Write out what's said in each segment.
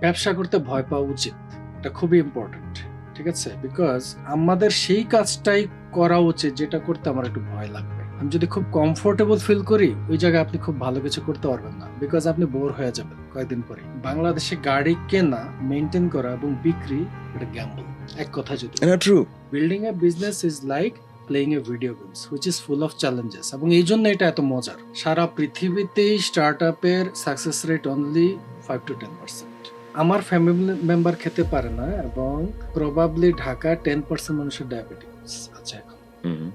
ব্যবসা করতে ভয় পাওয়া উচিত। এটা খুবই ইম্পর্টেন্ট। ঠিক আছে? বিকজ আমাদের সেই কাজটাই করা উচিত যেটা করতে আমার একটু ভয় লাগবে। আমি যদি খুব কমফোর্টেবল ফিল করি, ওই জায়গায় আপনি খুব ভালো কিছু করতে পারবেন না। বিকজ আপনি বোর হয়ে যাবেন কয়েকদিন পরেই। বাংলাদেশে গাড়ি কেনা, মেইনটেইন করা এবং বিক্রি এটা গ্যাম্বল। এক কথায় যদি এটা true. Building a business is like playing a video games which is full of challenges, এবং এই জন্য এটা এত মজার। সারা পৃথিবীতেই স্টার্টআপের সাকসেস রেট অনলি 5-10%। আমার ফ্যামিলি মেম্বার খেতে পারে না, এবং প্রবাবলি ঢাকা 10% মানুষের ডায়াবেটিস আছে এখন।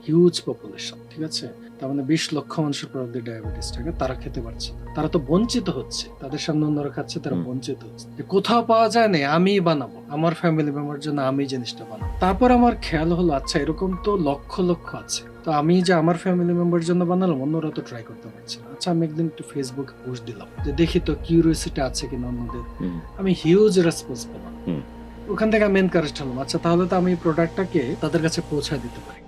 হিউজ পপুলেশন, ঠিক আছে? তার মানে 20 লক্ষ মানুষের প্রবাবলি ডায়াবেটিস থাকে, তারা খেতে পারছে না। তারা তো বঞ্চিত হচ্ছে, তাদের সামনে অন্যরা খাচ্ছে, তারা বঞ্চিত হচ্ছে। কোথাও পাওয়া যায় না, আমি বানাবো, আমার ফ্যামিলি মেম্বার জন্য আমি জিনিসটা বানাবো। তারপর আমার খেয়াল হলো, আচ্ছা এরকম তো লক্ষ লক্ষ আছে, তো আমি যে আমার ফ্যামিলি মেম্বার জন্য বানালাম, অন্যরা তো ট্রাই করতে পারছে না। আচ্ছা আমি একদিন একটু ফেসবুকে পোস্ট দিলাম যে দেখি তো কিউরিওসিটি আছে কিনা অন্যদের। আমি হিউজ রেসপন্স পেলাম। ওখান থেকে আমি এনকারেজড হলাম, আচ্ছা তাহলে তো আমি এই প্রোডাক্টটাকে তাদের কাছে পৌঁছায় দিতে পারি।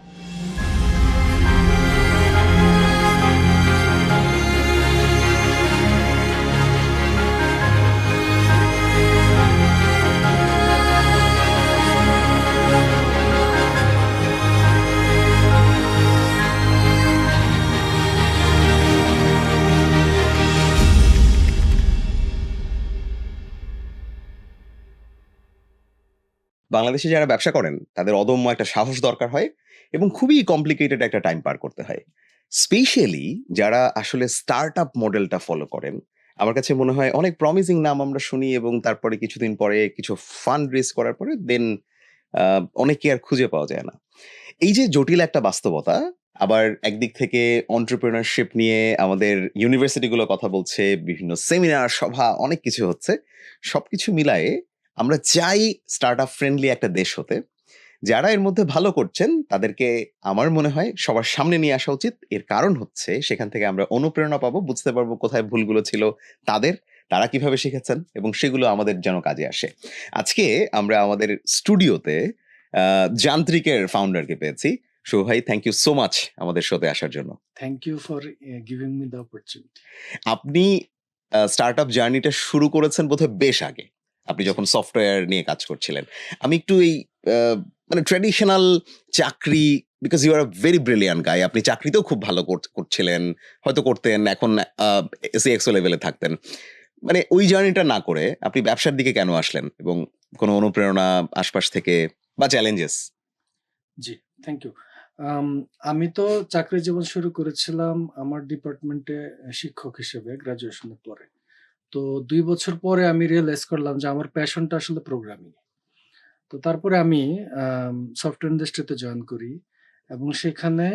বাংলাদেশে যারা ব্যবসা করেন তাদের অদম্য একটা সাহস দরকার হয় এবং খুবই কমপ্লিকেটেড একটা টাইম পার করতে হয়। স্পেশালি যারা আসলে স্টার্ট আপ মডেলটা ফলো করেন, আমার কাছে মনে হয় অনেক প্রমিসিং নাম আমরা শুনি এবং তারপরে কিছুদিন পরে কিছু ফান্ড রেজ করার পরে দেন অনেকে আর খুঁজে পাওয়া যায় না। এই যে জটিল একটা বাস্তবতা, আবার একদিক থেকে এন্টারপ্রেনারশিপ নিয়ে আমাদের ইউনিভার্সিটিগুলো কথা বলছে, বিভিন্ন সেমিনার সভা অনেক কিছু হচ্ছে। সবকিছু মিলায়ে আমরা চাই স্টার্টআপ ফ্রেন্ডলি একটা দেশ হতে। যারা এর মধ্যে ভালো করছেন তাদেরকে আমার মনে হয় সবার সামনে নিয়ে আসা উচিত। এর কারণ হচ্ছে সেখান থেকে আমরা অনুপ্রেরণা পাবো, বুঝতে পারবো কোথায় ভুলগুলো ছিল তাদের, তারা কিভাবে শিখেছেন এবং সেগুলো আমাদের যেন কাজে আসে। আজকে আমরা আমাদের স্টুডিওতে যান্ত্রিকের ফাউন্ডারকে পেয়েছি। সো ভাই, থ্যাংক ইউ সো মাচ আমাদের শোতে আসার জন্য। Thank you for giving me the opportunity. আপনি স্টার্টআপ জার্নিটা শুরু করেছেন বোধহয় বেশ আগে। আপনি জি। যখন সফটওয়্যার নিয়ে কাজ করছিলেন। আমি একটু এই মানে ট্র্যাডিশনাল চাকরি, because you are a very brilliant guy. আপনি চাকরিতেও খুব ভালো করছিলেন। হয়তো করতেন, এখন সিএক্সও লেভেলে থাকতেন। মানে ওই জার্নিটা না করে আপনি ব্যবসার দিকে কেন আসলেন? এবং কোনো অনুপ্রেরণা আশপাশ থেকে বা চ্যালেঞ্জেস? G, thank you. আমি তো চাকরি জীবন শুরু করেছিলাম আমার ডিপার্টমেন্টে শিক্ষক হিসেবে গ্র্যাজুয়েশনের পরে। তো ২ বছর পরে আমি রিয়ালাইজ করলাম যে আমার প্যাশনটা আসলে প্রোগ্রামিং। তো তারপরে আমি সফটওয়্যার ইন্ডাস্ট্রিতে জয়েন করি, এবং সেখানে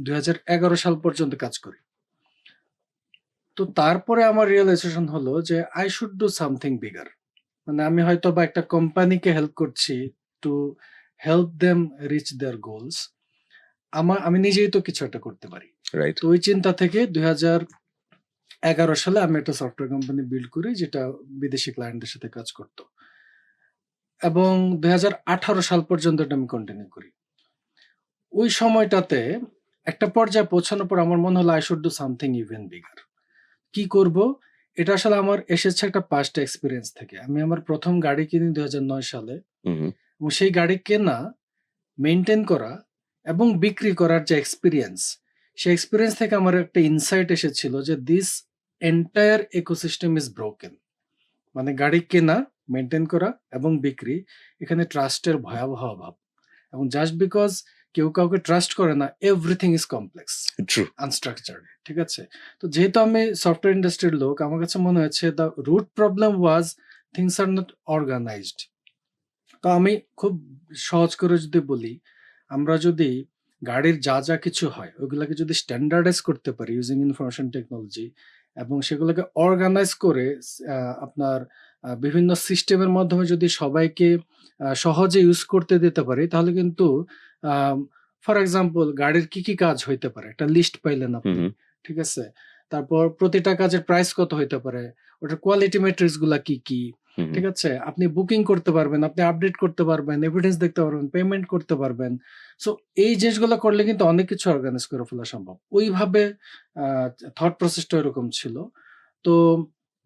২০১১ সাল পর্যন্ত কাজ করি। তো তারপরে আমার রিয়ালাইজেশন হলো যে I should do something bigger. মানে আমি হয়তোবা একটা কোম্পানিকে হেল্প করছি to help them reach their goals. আমি নিজেই তো কিছু একটা করতে পারি। রাইট। তো ওই চিন্তা থেকে ২০১১ সালে আমি একটা সফটওয়্যার কোম্পানি বিল্ড করি, যেটা বিদেশি ক্লায়েন্টদের সাথে কাজ করত। এবং ২০১৮ সাল পর্যন্ত এটা আমি কন্টিনিউ করি। ওই সময়টাতে একটা পর্যায়ে পৌঁছানোর পর আমার মনে হলো I should do something even bigger. কি করব? এটা আসলে আমার এসেছে একটা পাস্ট এক্সপেরিয়েন্স থেকে। আমি আমার ১ম গাড়ি কিনি ২০০৯ সালে, এবং সেই গাড়ি কেনা, মেইনটেইন করা এবং বিক্রি করার যে এক্সপেরিয়েন্স, সেই এক্সপেরিয়েন্স থেকে আমার একটা ইনসাইট এসেছিল যে this entire ecosystem is broken. মানে গাড়ি কেনা, মেইনটেইন করা এবং বিক্রি, এখানে ট্রাস্টের ভয়াবহ অভাব। এবং জাস্ট বিকজ কেউ কাউকে ট্রাস্ট করে না, everything is complex, true. Unstructured. ঠিক আছে? তো যেহেতু আমি সফটওয়্যার ইন্ডাস্ট্রির লোক, আমার কাছে মনে হয়েছে the root problem was things are not organised. তো আমি খুব সহজ করে যদি বলি, আমরা যদি গাড়ির যা কিছু হয় ওগুলাকে যদি স্ট্যান্ডার্ডাইজ করতে পারি ইউজিং ইনফরমেশন টেকনোলজি, এবং সেগুলোকে অর্গানাইজ করে আপনার বিভিন্ন সিস্টেমের মাধ্যমে যদি সবাইকে সহজে ইউজ করতে দিতে পারি, তাহলে কিন্তু ফর এক্সাম্পল গাড়ির কি কাজ হইতে পারে একটা লিস্ট পাইলেন আপনি। ঠিক আছে? তারপর প্রতিটা কাজের প্রাইস কত হইতে পারে, ওটার কোয়ালিটি মেট্রিক্স গুলা কি, ঠিক আছে? আপনি বুকিং করতে পারবেন, আপনি আপডেট করতে পারবেন, এভিডেন্স দেখতে পারবেন, পেমেন্ট করতে পারবেন। সো এই জিনিসগুলো করলে কিন্তু অনেক কিছু অর্গানাইজ করে ফেলা সম্ভব। ওইভাবে আ থট প্রসেসটা এরকম ছিল। তো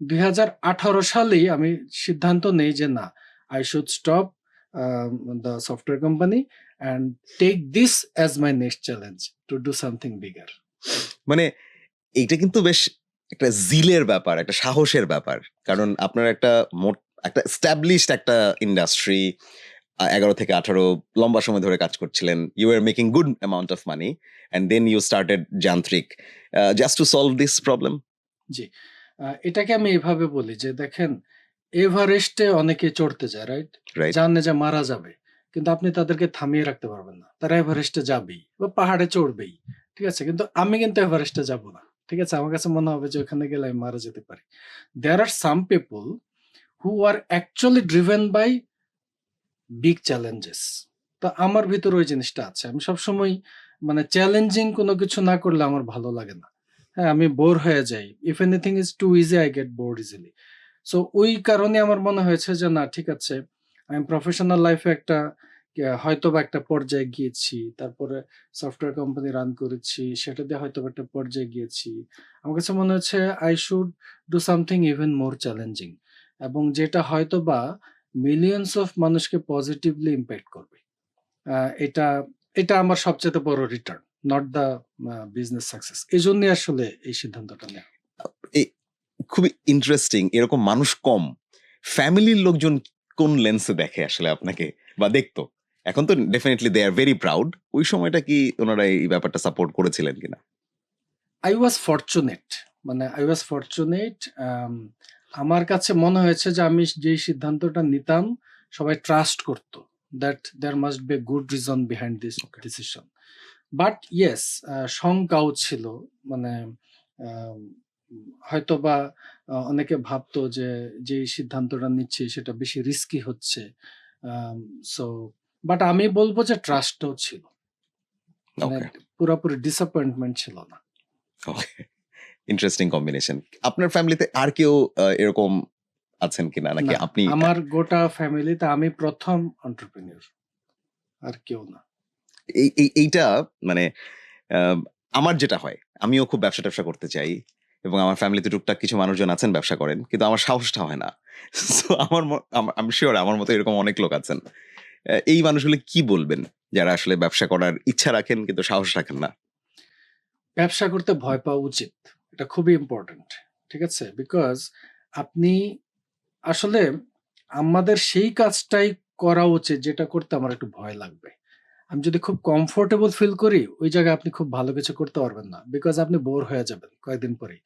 2018 সালেই আমি সিদ্ধান্ত নেই যে না, I should stop the software company and take this as my next challenge to do something bigger. মানে এইটা কিন্তু বেশ একটা জিলের ব্যাপার, একটা সাহসের ব্যাপার। কারণ আপনার একটা একটা এস্টাবলিশড একটা ইন্ডাস্ট্রি, 11 থেকে 18 লম্বা সময় ধরে কাজ করছিলেন। You are making good amount of money and then you started যান্ত্রিক just to solve this problem. জি, এটাকে আমি এভাবে বলি যে দেখেন, এভারেস্টে অনেকে চড়তে যায়, রাইট? রাইট? জানে যে মারা যাবে, কিন্তু আপনি তাদেরকে থামিয়ে রাখতে পারবেন না। তারা এভারেস্টে যাবেই বা পাহাড়ে চড়বেই, ঠিক আছে? কিন্তু আমি কিন্তু এভারেস্টে যাব না, ঠিক আছে? আমার কাছে মনে হবে যে ওখানে গেলে আমি মারা যেতে পারি। There are some people who are actually driven by big challenges. তো আমার ভিতরে ওই জিনিসটা আছে। আমি সবসময় মানে চ্যালেঞ্জিং কোনো কিছু না করলে আমার ভালো লাগে না। হ্যাঁ, আমি বোর হয়ে যাই। If anything is too easy I get bored easily. So ওই কারণে আমার মনে হয়েছে যে না, ঠিক আছে, আমি প্রফেশনাল লাইফে একটা হয়তোবা একটা পর্যায়ে গিয়েছি। তারপরে সফটওয়্যার কোম্পানি রান করেছি। সেটা দিয়ে হয়তোবা একটা পর্যায়ে গিয়েছি। আমার কাছে মনে হচ্ছে I should do something even more challenging, এবং যেটা হয়তোবা মিলিয়নস অফ মানুষকে পজিটিভলি ইমপ্যাক্ট করবে। আ এটা এটা আমার সবচাইতে বড় return, not the business success. এজন্যই আসলে এই সিদ্ধান্তটা নেয়া। এই খুবই ইন্টারেস্টিং। এরকম মানুষ কম। ফ্যামিলির লোকজন কোন লেন্সে দেখে আসলে আপনাকে বা দেখতো? এখন তো definitely they are very proud. ওই সময়টা কি ওনারা এই ব্যাপারটা সাপোর্ট করেছিলেন কিনা? I was fortunate, মানে I was fortunate, আমার কাছে মনে হয়েছে যে আমি যেই সিদ্ধান্তটা নিতাম সবাই ট্রাস্ট করত। That there must be a good reason behind this okay. decision. But yes, শঙ্কাও ছিল। মানে আম হয়তোবা অনেকে ভাবতো যে যেই সিদ্ধান্তটা নিচ্ছি সেটা বেশি রিস্কি হচ্ছে। আম সো বাট আমি বলব যে ট্রাস্টও ছিল। মানে ওকে, পুরাপুরি ডিসঅ্যাপয়েন্টমেন্ট ছিল না। ওকে। Interesting combination. আপনার ফ্যামিলিতে আর কেউ এরকম আছেন কিনা? নাকি না, আপনি আমার গোটা ফ্যামিলিতে আমি ১ম entrepreneur, আর কেউ না। এইটা মানে আমার যেটা হয়, আমিও খুব ব্যবসা-ট্যাবসা করতে চাই এবং আমার ফ্যামিলিতে টুকটাক কিছু মানুষজন আছেন ব্যবসা করেন। কিন্তু আমার সাহসটা হয় না। সো আমার আই এম সিউর আমার মতো এরকম অনেক লোক আছেন। এই মানুষগুলো কি বলবেন? যারা আসলে ব্যবসা করার ইচ্ছা রাখেন কিন্তু সাহস রাখেন না? ব্যবসা করতে ভয় পাওয়া উচিত। এটা খুবই ইম্পোর্টেন্ট। ঠিক আছে? বিকজ আপনি আসলে আমাদের সেই কাজটাই করা উচিত যেটা করতে আমার একটু ভয় লাগবে। আমি যদি খুব কমফোর্টেবল ফিল করি, ওই জায়গায় আপনি খুব ভালো কিছু করতে পারবেন না। বিকজ আপনি বোর হয়ে যাবেন কয়েকদিন পরেই।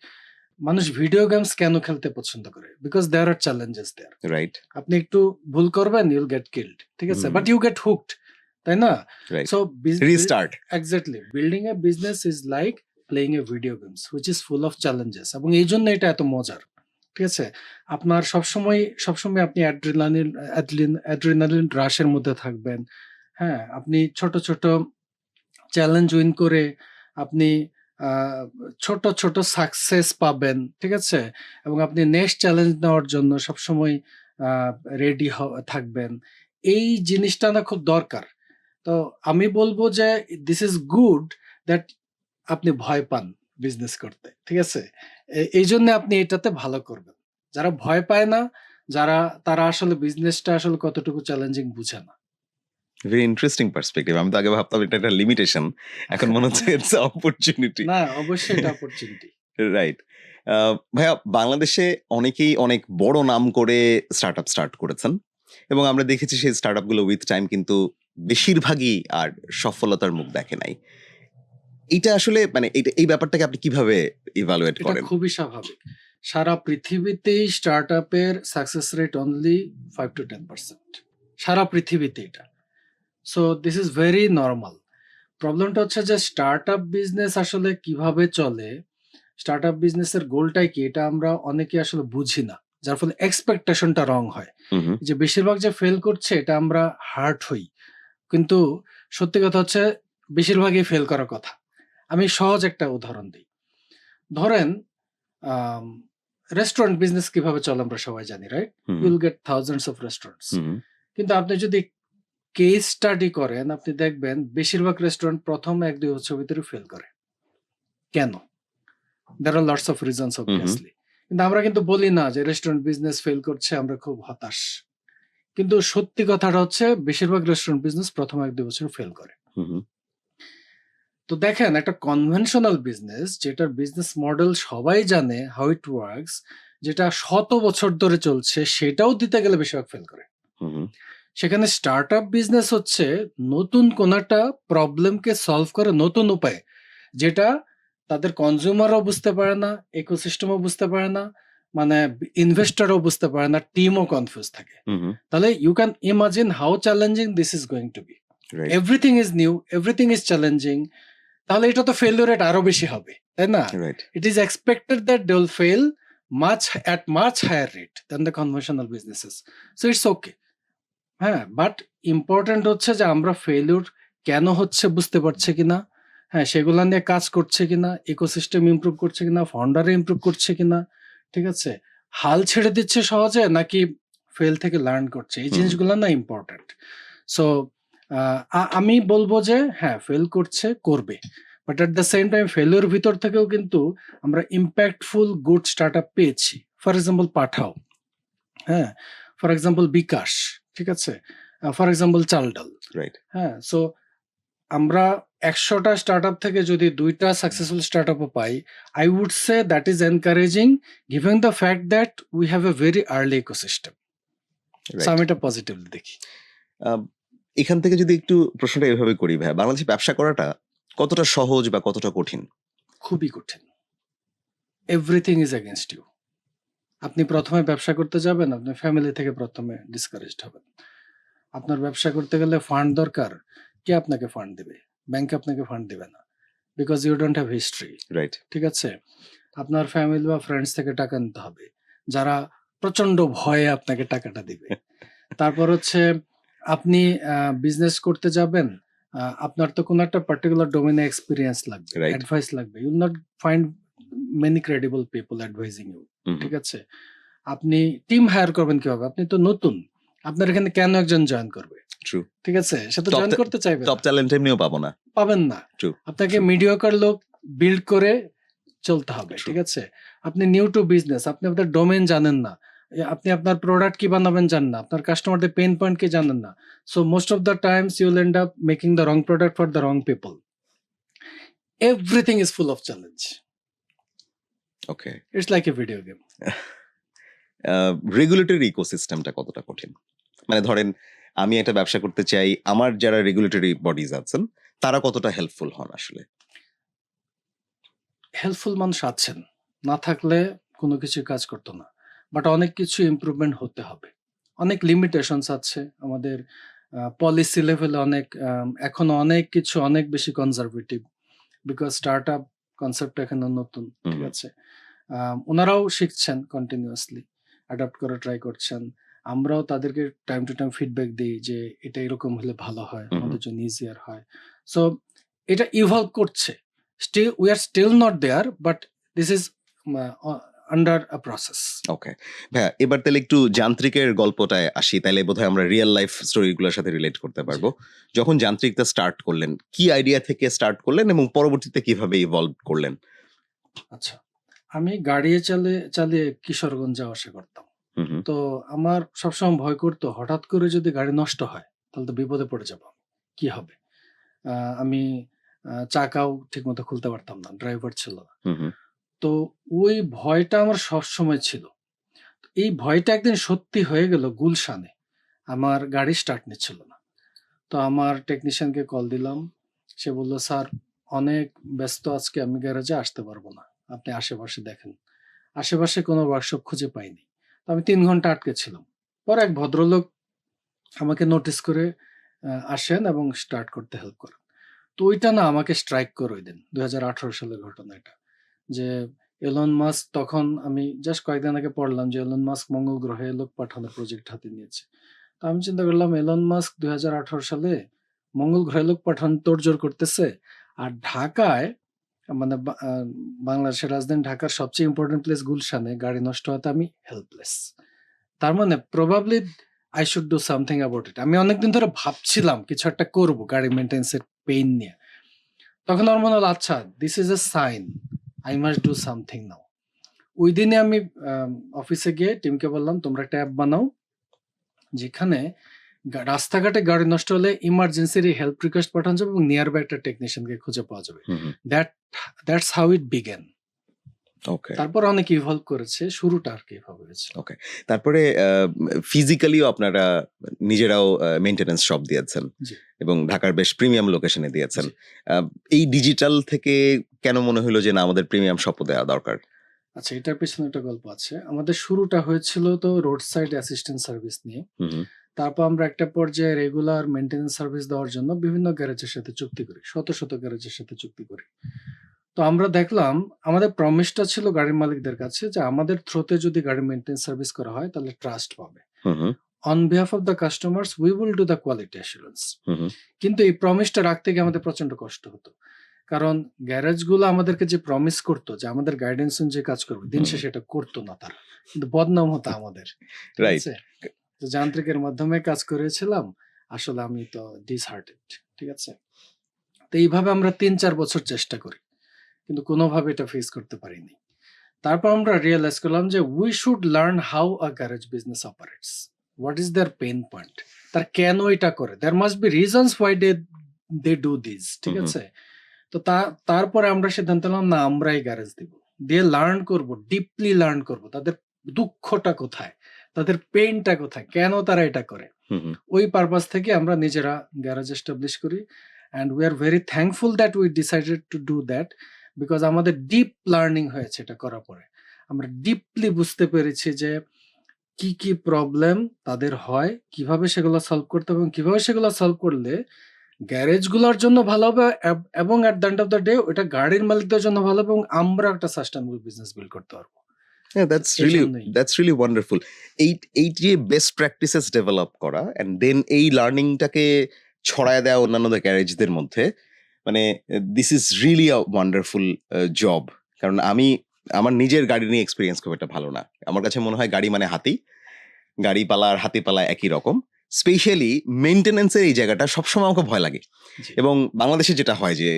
মানুষ ভিডিও গেমস কেন খেলতে পছন্দ করে? Because there are challenges there. Right? আপনি একটু ভুল করবেন, ইউল গেট কিলড। ঠিক আছে? Hmm, but you get hooked. তাই না? Right. So restart. Exactly, building a business is like playing a video games which is full of challenges, এবং এইজন্য এটা এত মজার। ঠিক আছে? আপনার সবসময় আপনি অ্যাড্রিনালিন রাশ এর মধ্যে থাকবেন। হ্যাঁ? আপনি ছোট চ্যালেঞ্জ উইন করে আপনি আ ছোট সাকসেস পাবেন। ঠিক আছে? এবং আপনি নেক্সট চ্যালেঞ্জ নেওয়ার জন্য সবসময় আ রেডি থাকবেন। এই জিনিসটা না খুব দরকার। তো আমি বলব যে দিস ইজ গুড দ্যাট আপনি ভয় পান বিজনেস করতে। ঠিক আছে? এইজন্যে আপনি এটাতে ভালো করবেন। যারা ভয় পায় না, তারা আসলে বিজনেসটা আসলে কতটুকু চ্যালেঞ্জিং বুঝে না। Very interesting perspective. আমি তো আগে ভাবতাম এটা একটা লিমিটেশন। এখন মনে হচ্ছে ইটস আ অপরচুনিটি। না, অবশ্যই এটা অপরচুনিটি। রাইট। ভাইয়া বাংলাদেশে অনেকেই অনেক বড় নাম করে স্টার্টআপ স্টার্ট করেছেন এবং আমরা দেখেছি সেই স্টার্টআপ গুলো উইথ টাইম কিন্তু বেশিরভাগই আর সফলতার মুখ দেখে নাই। এইটা আসলে মানে এই ব্যাপারটাকে আপনি কিভাবে ইভালুয়েট এটা করেন? খুবই স্বাভাবিক। সারা পৃথিবীতেই স্টার্টআপের সাকসেস রেট অনলি 5 to 10%। সারা পৃথিবীতে এটা। So this is very normal. প্রবলেমটা হচ্ছে যে স্টার্টআপ বিজনেস আসলে কিভাবে চলে, স্টার্টআপ বিজনেসের গোলটাই কি, এটা আমরা অনেকে আসলে বুঝি না। যার ফলে এক্সপেকটেশনটা রং হয়। হুম, হুম। যে বেশিরভাগ যে ফেল করছে এটা আমরা হার্ট হই। কিন্তু সত্যি কথা হচ্ছে বেশিরভাগই ফেল করার কথা। আমি সহজ একটা উদাহরণ দিই। ধরেন আম রেস্টুরেন্ট বিজনেস কিভাবে চলে আমরা সবাই জানি, right? Hmm, you will get thousands of restaurants. হুম, কিন্তু আপনি যদি কেস স্টাডি করেন, আপনি দেখবেন বেশিরভাগ রেস্টুরেন্ট ১ম ১-২ বছর ভিতরে ফেল করে। কেন? There are lots of reasons hmm, hmm. obviously. কিন্তু আমরা কিন্তু বলি না যে রেস্টুরেন্ট বিজনেস ফেল করছে, আমরা খুব হতাশ। কিন্তু সত্যি কথাটা হচ্ছে বেশিরভাগ রেস্টুরেন্ট বিজনেস প্রথম ১-২ বছর ফেল করে। হুম, হুম। তো দেখেন একটা কনভেনশনাল বিজনেস যেটার বিজনেস মডেল সবাই জানে হাউ ইট ওয়ার্কস, যেটা শত বছর ধরে চলছে সেটাও দিতে গেলে বেশিরভাগ ফেল করে। হুম, হুম। সেখানে স্টার্টআপ বিজনেস হচ্ছে নতুন কোন একটা প্রবলেমকে সলভ করে নতুন উপায়ে, যেটা তাদের কনজিউমারও বুঝতে পারে না, ইকোসিস্টেমও বুঝতে পারে না, মানে ইনভেস্টরও বুঝতে পারে না, টিমও কনফিউজ থাকে। হুম, হুম। তাহলে you can imagine how challenging this is going to be. Right, everything is new, everything is challenging. তাহলে এটা তো ফেলিওর রেট আরো বেশি হবে, তাই না? Right. It is expected that they will fail much higher rate than the conventional businesses. So it's okay. হ্যাঁ, but important হচ্ছে যে আমরা ফেইলিউর কেন হচ্ছে বুঝতে পারছি কিনা, হ্যাঁ, সেগুলা নিয়ে কাজ করছে কিনা, ইকোসিস্টেম ইমপ্রুভ করছে কিনা, ফাউন্ডারে ইমপ্রুভ করছে কিনা, ঠিক আছে? হাল ছেড়ে দিচ্ছে সহজে নাকি ফেল থেকে লার্ন করছে, এই হুম, হুম। জিনিসগুলো না ইম্পর্টেন্ট। সো আমি বলবো যে হ্যাঁ, ফেল করছে, করবে। But at the same time failure ভিতর থেকেও কিন্তু আমরা ইম্প্যাক্টফুল গুড স্টার্টআপ পেয়েছি। ফর এক্সাম্পল পাঠাও, হ্যাঁ? ফর এক্সাম্পল বিকাশ, ঠিক আছে? For example Chaldal, right. হ্যাঁ? সো আমরা ১০০টা স্টার্টআপ থেকে যদি ২টা সাকসেসফুল স্টার্টআপও পাই, I would say that is encouraging given the fact that we have a very early ecosystem. So right. আমি এটা পজিটিভলি দেখি। আম এখান থেকে যদি একটু প্রশ্নটা এভাবে করি ভাইয়া, বাংলাদেশে ব্যবসা করাটা কতটা সহজ বা কতটা কঠিন? খুবই কঠিন। Everything is against you. আপনি ১ম এ ব্যবসা করতে যাবেন, আপনার ফ্যামিলি থেকে ১ম এ ডিসকারেজড হবেন। আপনার ব্যবসা করতে গেলে ফান্ড দরকার, কে আপনাকে ফান্ড দিবে? ব্যাংক আপনাকে ফান্ড দিবে না। Because you don't have history, right. ঠিক আছে? আপনার ফ্যামিলি বা ফ্রেন্ডস থেকে টাকা নিতে হবে, যারা প্রচন্ড ভয়ে আপনাকে টাকাটা দিবে। তারপর হচ্ছে আপনি বিজনেস করতে যাবেন, আপনার তো কোনো একটা পার্টিকুলার ডোমেইনে এক্সপেরিয়েন্স লাগবে, রাইট। অ্যাডভাইস লাগবে। You will not find many credible people advising you, hmm, hmm. ঠিক আছে? আপনি টিম হায়ার করবেন কিভাবে? আপনি তো নতুন। আপনার এখানে কেন একজন জয়েন করবে? ট্রু। ঠিক আছে? সে তো টপ জয়েন ট্যা করতে চাইবে টপ না। ট্যালেন্ট এমনিও পাবো না। পাবেন না। ট্রু, আপনাকে ট্রু, মিডিওকার লোক বিল্ড করে চলতে হবে, ট্রু। ঠিক আছে? আপনি নিউ টু বিজনেস, আপনি আপনার ডোমেইন জানেন না। আপনি আপনার প্রোডাক্ট কি বানাবেন জানেন না। আপনার কাস্টমারদের পেইন পয়েন্ট কি জানেন না। So most of the times you will end up making the wrong product for the wrong people. Everything is full of challenge. Okay. It's like a video game. Regulatory ইকোসিস্টেমটা কতটা কঠিন? মানে ধরেন আমি একটা ব্যবসা করতে চাই, আমার যারা রেগুলেটরি বডিজ আছেন, তারা কতটা হেল্পফুল হন আসলে? হেল্পফুল মানুষ আছেন। না থাকলে কোনো কিছুই কাজ করত না। বাট অনেক কিছু ইমপ্রুভমেন্ট হতে হবে। অনেক লিমিটেশনস আছে আমাদের পলিসি লেভেলে অনেক এখনো অনেক কিছু অনেক বেশি কনজারভেটিভ। বিকজ স্টার্টআপ কনসেপ্টটা এখনো নতুন, হুম, ঠিক হুম। আছে? উনারাও শিখছেন কন্টিনিউয়াসলি, অ্যাডাপ্ট করার ট্রাই করছেন। আমরাও তাদেরকে টাইম টু টাইম ফিডব্যাক দেই যে এটা এরকম হলে ভালো হয়, হুম, হুম। আমাদের জন্য ইজিয়ার হয়। সো এটা ইভলভ করছে। we are still not there, but this is under a process. ওকে। ভাইয়া এবার তাহলে একটু যান্ত্রিকের গল্পটায় আসি। তাইলে বোধহয় আমরা রিয়াল লাইফ স্টোরি গুলোর সাথে রিলেট করতে জি। পারবো। যখন যান্ত্রিকটা স্টার্ট করলেন, কি আইডিয়া থেকে স্টার্ট করলেন এবং পরবর্তীতে কিভাবে ইভলভ করলেন? আচ্ছা। আমি গাড়ি চালিয়ে কিশোরগঞ্জ যাওয়া আসা করতাম। হুম, হুম। তো আমার সবসময় ভয় করতো হঠাৎ করে যদি গাড়ি নষ্ট হয়, তাহলে তো বিপদে পড়ে যাবো। কি হবে? আমি চাকাও ঠিকমতো খুলতে পারতাম না। ড্রাইভার ছিল না। হুম, হুম। তো ওই ভয়টা আমার সবসময় ছিল। এই ভয়টা একদিন সত্যি হয়ে গেল গুলশানে। আমার গাড়ি স্টার্ট নিচ্ছিল না। তো আমার টেকনিশিয়ানকে কল দিলাম। সে বলল, "স্যার অনেক ব্যস্ত আজকে, আমি গ্যারেজে আসতে পারবো না। আপনি আশেপাশে দেখেন।" আশেপাশে কোনো ওয়ার্কশপ খুঁজে পাইনি। তো আমি ৩ ঘন্টা আটকে ছিলাম। পরে এক ভদ্রলোক আমাকে নোটিস করে আসেন এবং স্টার্ট করতে হেল্প করেন। তো ওইটা না আমাকে স্ট্রাইক করে ঐদিন। ২০১৮ সালের ঘটনা এটা। যে এলন মাস্ক, তখন আমি জাস্ট কয়েকদিন আগে পড়লাম যে এলন মাস্ক মঙ্গল গ্রহে লোক পাঠানোর প্রজেক্ট হাতে নিয়েছে। তো আমি চিন্তা করলাম এলন মাস্ক ২০১৮ সালে মঙ্গল গ্রহে লোক পাঠানোর তোড়জোড় করতেছে। আর ঢাকায়, মানে বাংলাদেশের রাজধানী ঢাকার সবচেয়ে ইম্পোর্টেন্ট প্লেস গুলশানে গাড়ি নষ্ট হওয়াতে আমি হেল্পলেস। তার মানে probably I should do something about it. আমি অনেকদিন ধরে ভাবছিলাম কিছু একটা করব গাড়ি মেইনটেন্যান্স এর পেইন নিয়ে। তখন আমার মনে হলো আচ্ছা, this is a sign, I must do something now. ওই দিনে আমি অফিসে গিয়ে টিমকে বললাম তোমরা একটা অ্যাপ বানাও যেখানে রাস্তাঘাটে গাড়ি নষ্ট হলে ইমার্জেন্সির হেল্প রিকোয়েস্ট পাঠানো যাবে এবং নিয়ার বাই একটা টেকনিশিয়ানকে খুঁজে পাওয়া যাবে। That's how it begin. Okay. তারপর অনেক ইভলভ করেছে, শুরুটা আর কি এভাবে হয়েছে। ওকে। তারপরে ফিজিক্যালিও আপনারা নিজেরাও মেইনটেন্যান্স শপ দিয়েছেন জি। এবং ঢাকার বেশ প্রিমিয়াম লোকেশনে দিয়েছেন। জি। এই ডিজিটাল থেকে কেন মনে হলো যে না আমাদের প্রিমিয়াম শপও দেওয়া দরকার? আচ্ছা, এটার পেছনে একটা গল্প আছে। আমাদের শুরুটা হয়েছিল তো রোড সাইড অ্যাসিস্ট্যান্ট সার্ভিস নিয়ে। হুম, হুম। তারপর আমরা একটা পর্যায়ে রেগুলার মেইনটেন্যান্স সার্ভিস দেওয়ার জন্য বিভিন্ন গ্যারেজের সাথে চুক্তি করি, শত শত গ্যারেজের সাথে চুক্তি করি। তো আমরা দেখলাম আমাদের প্রমিসটা ছিল গাড়ির মালিকদের কাছে যে আমাদের থ্রুতে যদি গাড়ি মেইনটেন্যান্স সার্ভিস করা হয় তাহলে ট্রাস্ট পাবে। Hmm, hmm. On behalf of the customers we will do the quality assurance. Hmm, hmm. কিন্তু এই প্রমিসটা রাখতে গিয়ে আমাদের প্রচন্ড কষ্ট হতো। কারণ গ্যারেজগুলো আমাদেরকে যে প্রমিস করতো যে আমাদের গাইডেন্স অনুযায়ী কাজ করবে, দিন শেষে এটা করতো না তারা। কিন্তু বদনাম হতো আমাদের। ঠিক রাইট। আছে? তো যান্ত্রিকের মাধ্যমে কাজ করেছিলাম। আসলে আমি তো ডিসহার্টেড। ঠিক আছে? তো এইভাবে আমরা ৩-৪ বছর চেষ্টা করি। কিন্তু কোনোভাবে এটা ফেস করতে পারিনি। তারপর আমরা রিয়ালাইজ করলাম যে we should learn how a garage business operates. What is their pain point? তার কেন এটা করে? There must be reasons why they do this. ঠিক হুম, হুম। আছে? তো তারপরে আমরা সিদ্ধান্ত নিলাম না আমরাই গ্যারেজ দিব। দিয়ে লার্ন করব, ডিপলি লার্ন করব। তাদের দুঃখটা কোথায়? তাদের পেইনটা কোথায়? কেন তারা এটা করে? হুম, হুম। ওই পারপাস থেকে আমরা নিজেরা গ্যারেজ এস্টাবলিশ করি and we are very thankful that we decided to do that because আমাদের ডিপ লার্নিং হয়েছে এটা করার পরে। আমরা ডিপলি বুঝতে পেরেছি যে কি, কি প্রবলেম তাদের হয়, কিভাবে সেগুলো সলভ করতে হবে এবং কিভাবে সেগুলো সলভ করলে গ্যারেজগুলোর জন্য ভালো হবে এবং at the end of the day ওটা গাড়ির মালিকদের জন্য ভালো হবে এবং আমরা একটা সাস্টেইনেবল বিজনেস বিল্ড করতে পারবো। হ্যাঁ, এজন্যই। That's really wonderful. এই যে বেস্ট প্র্যাকটিসেস ডেভেলপ করা অ্যান্ড দেন এই লার্নিংটাকে ছড়ায় দেওয়া অন্যান্য গ্যারেজদের মধ্যে মানে this is really a wonderful job. কারণ আমার নিজের গাড়ি নিয়ে এক্সপেরিয়েন্স খুব একটা ভালো না। আমার কাছে মনে হয় গাড়ি মানে হাতি। গাড়ি পালা আর হাতি পালা একই রকম। স্পেশালি মেইনটেন্যান্সের এই জায়গাটা সবসময় আমাকে ভয় লাগে। জি, এবং বাংলাদেশে যেটা হয় যে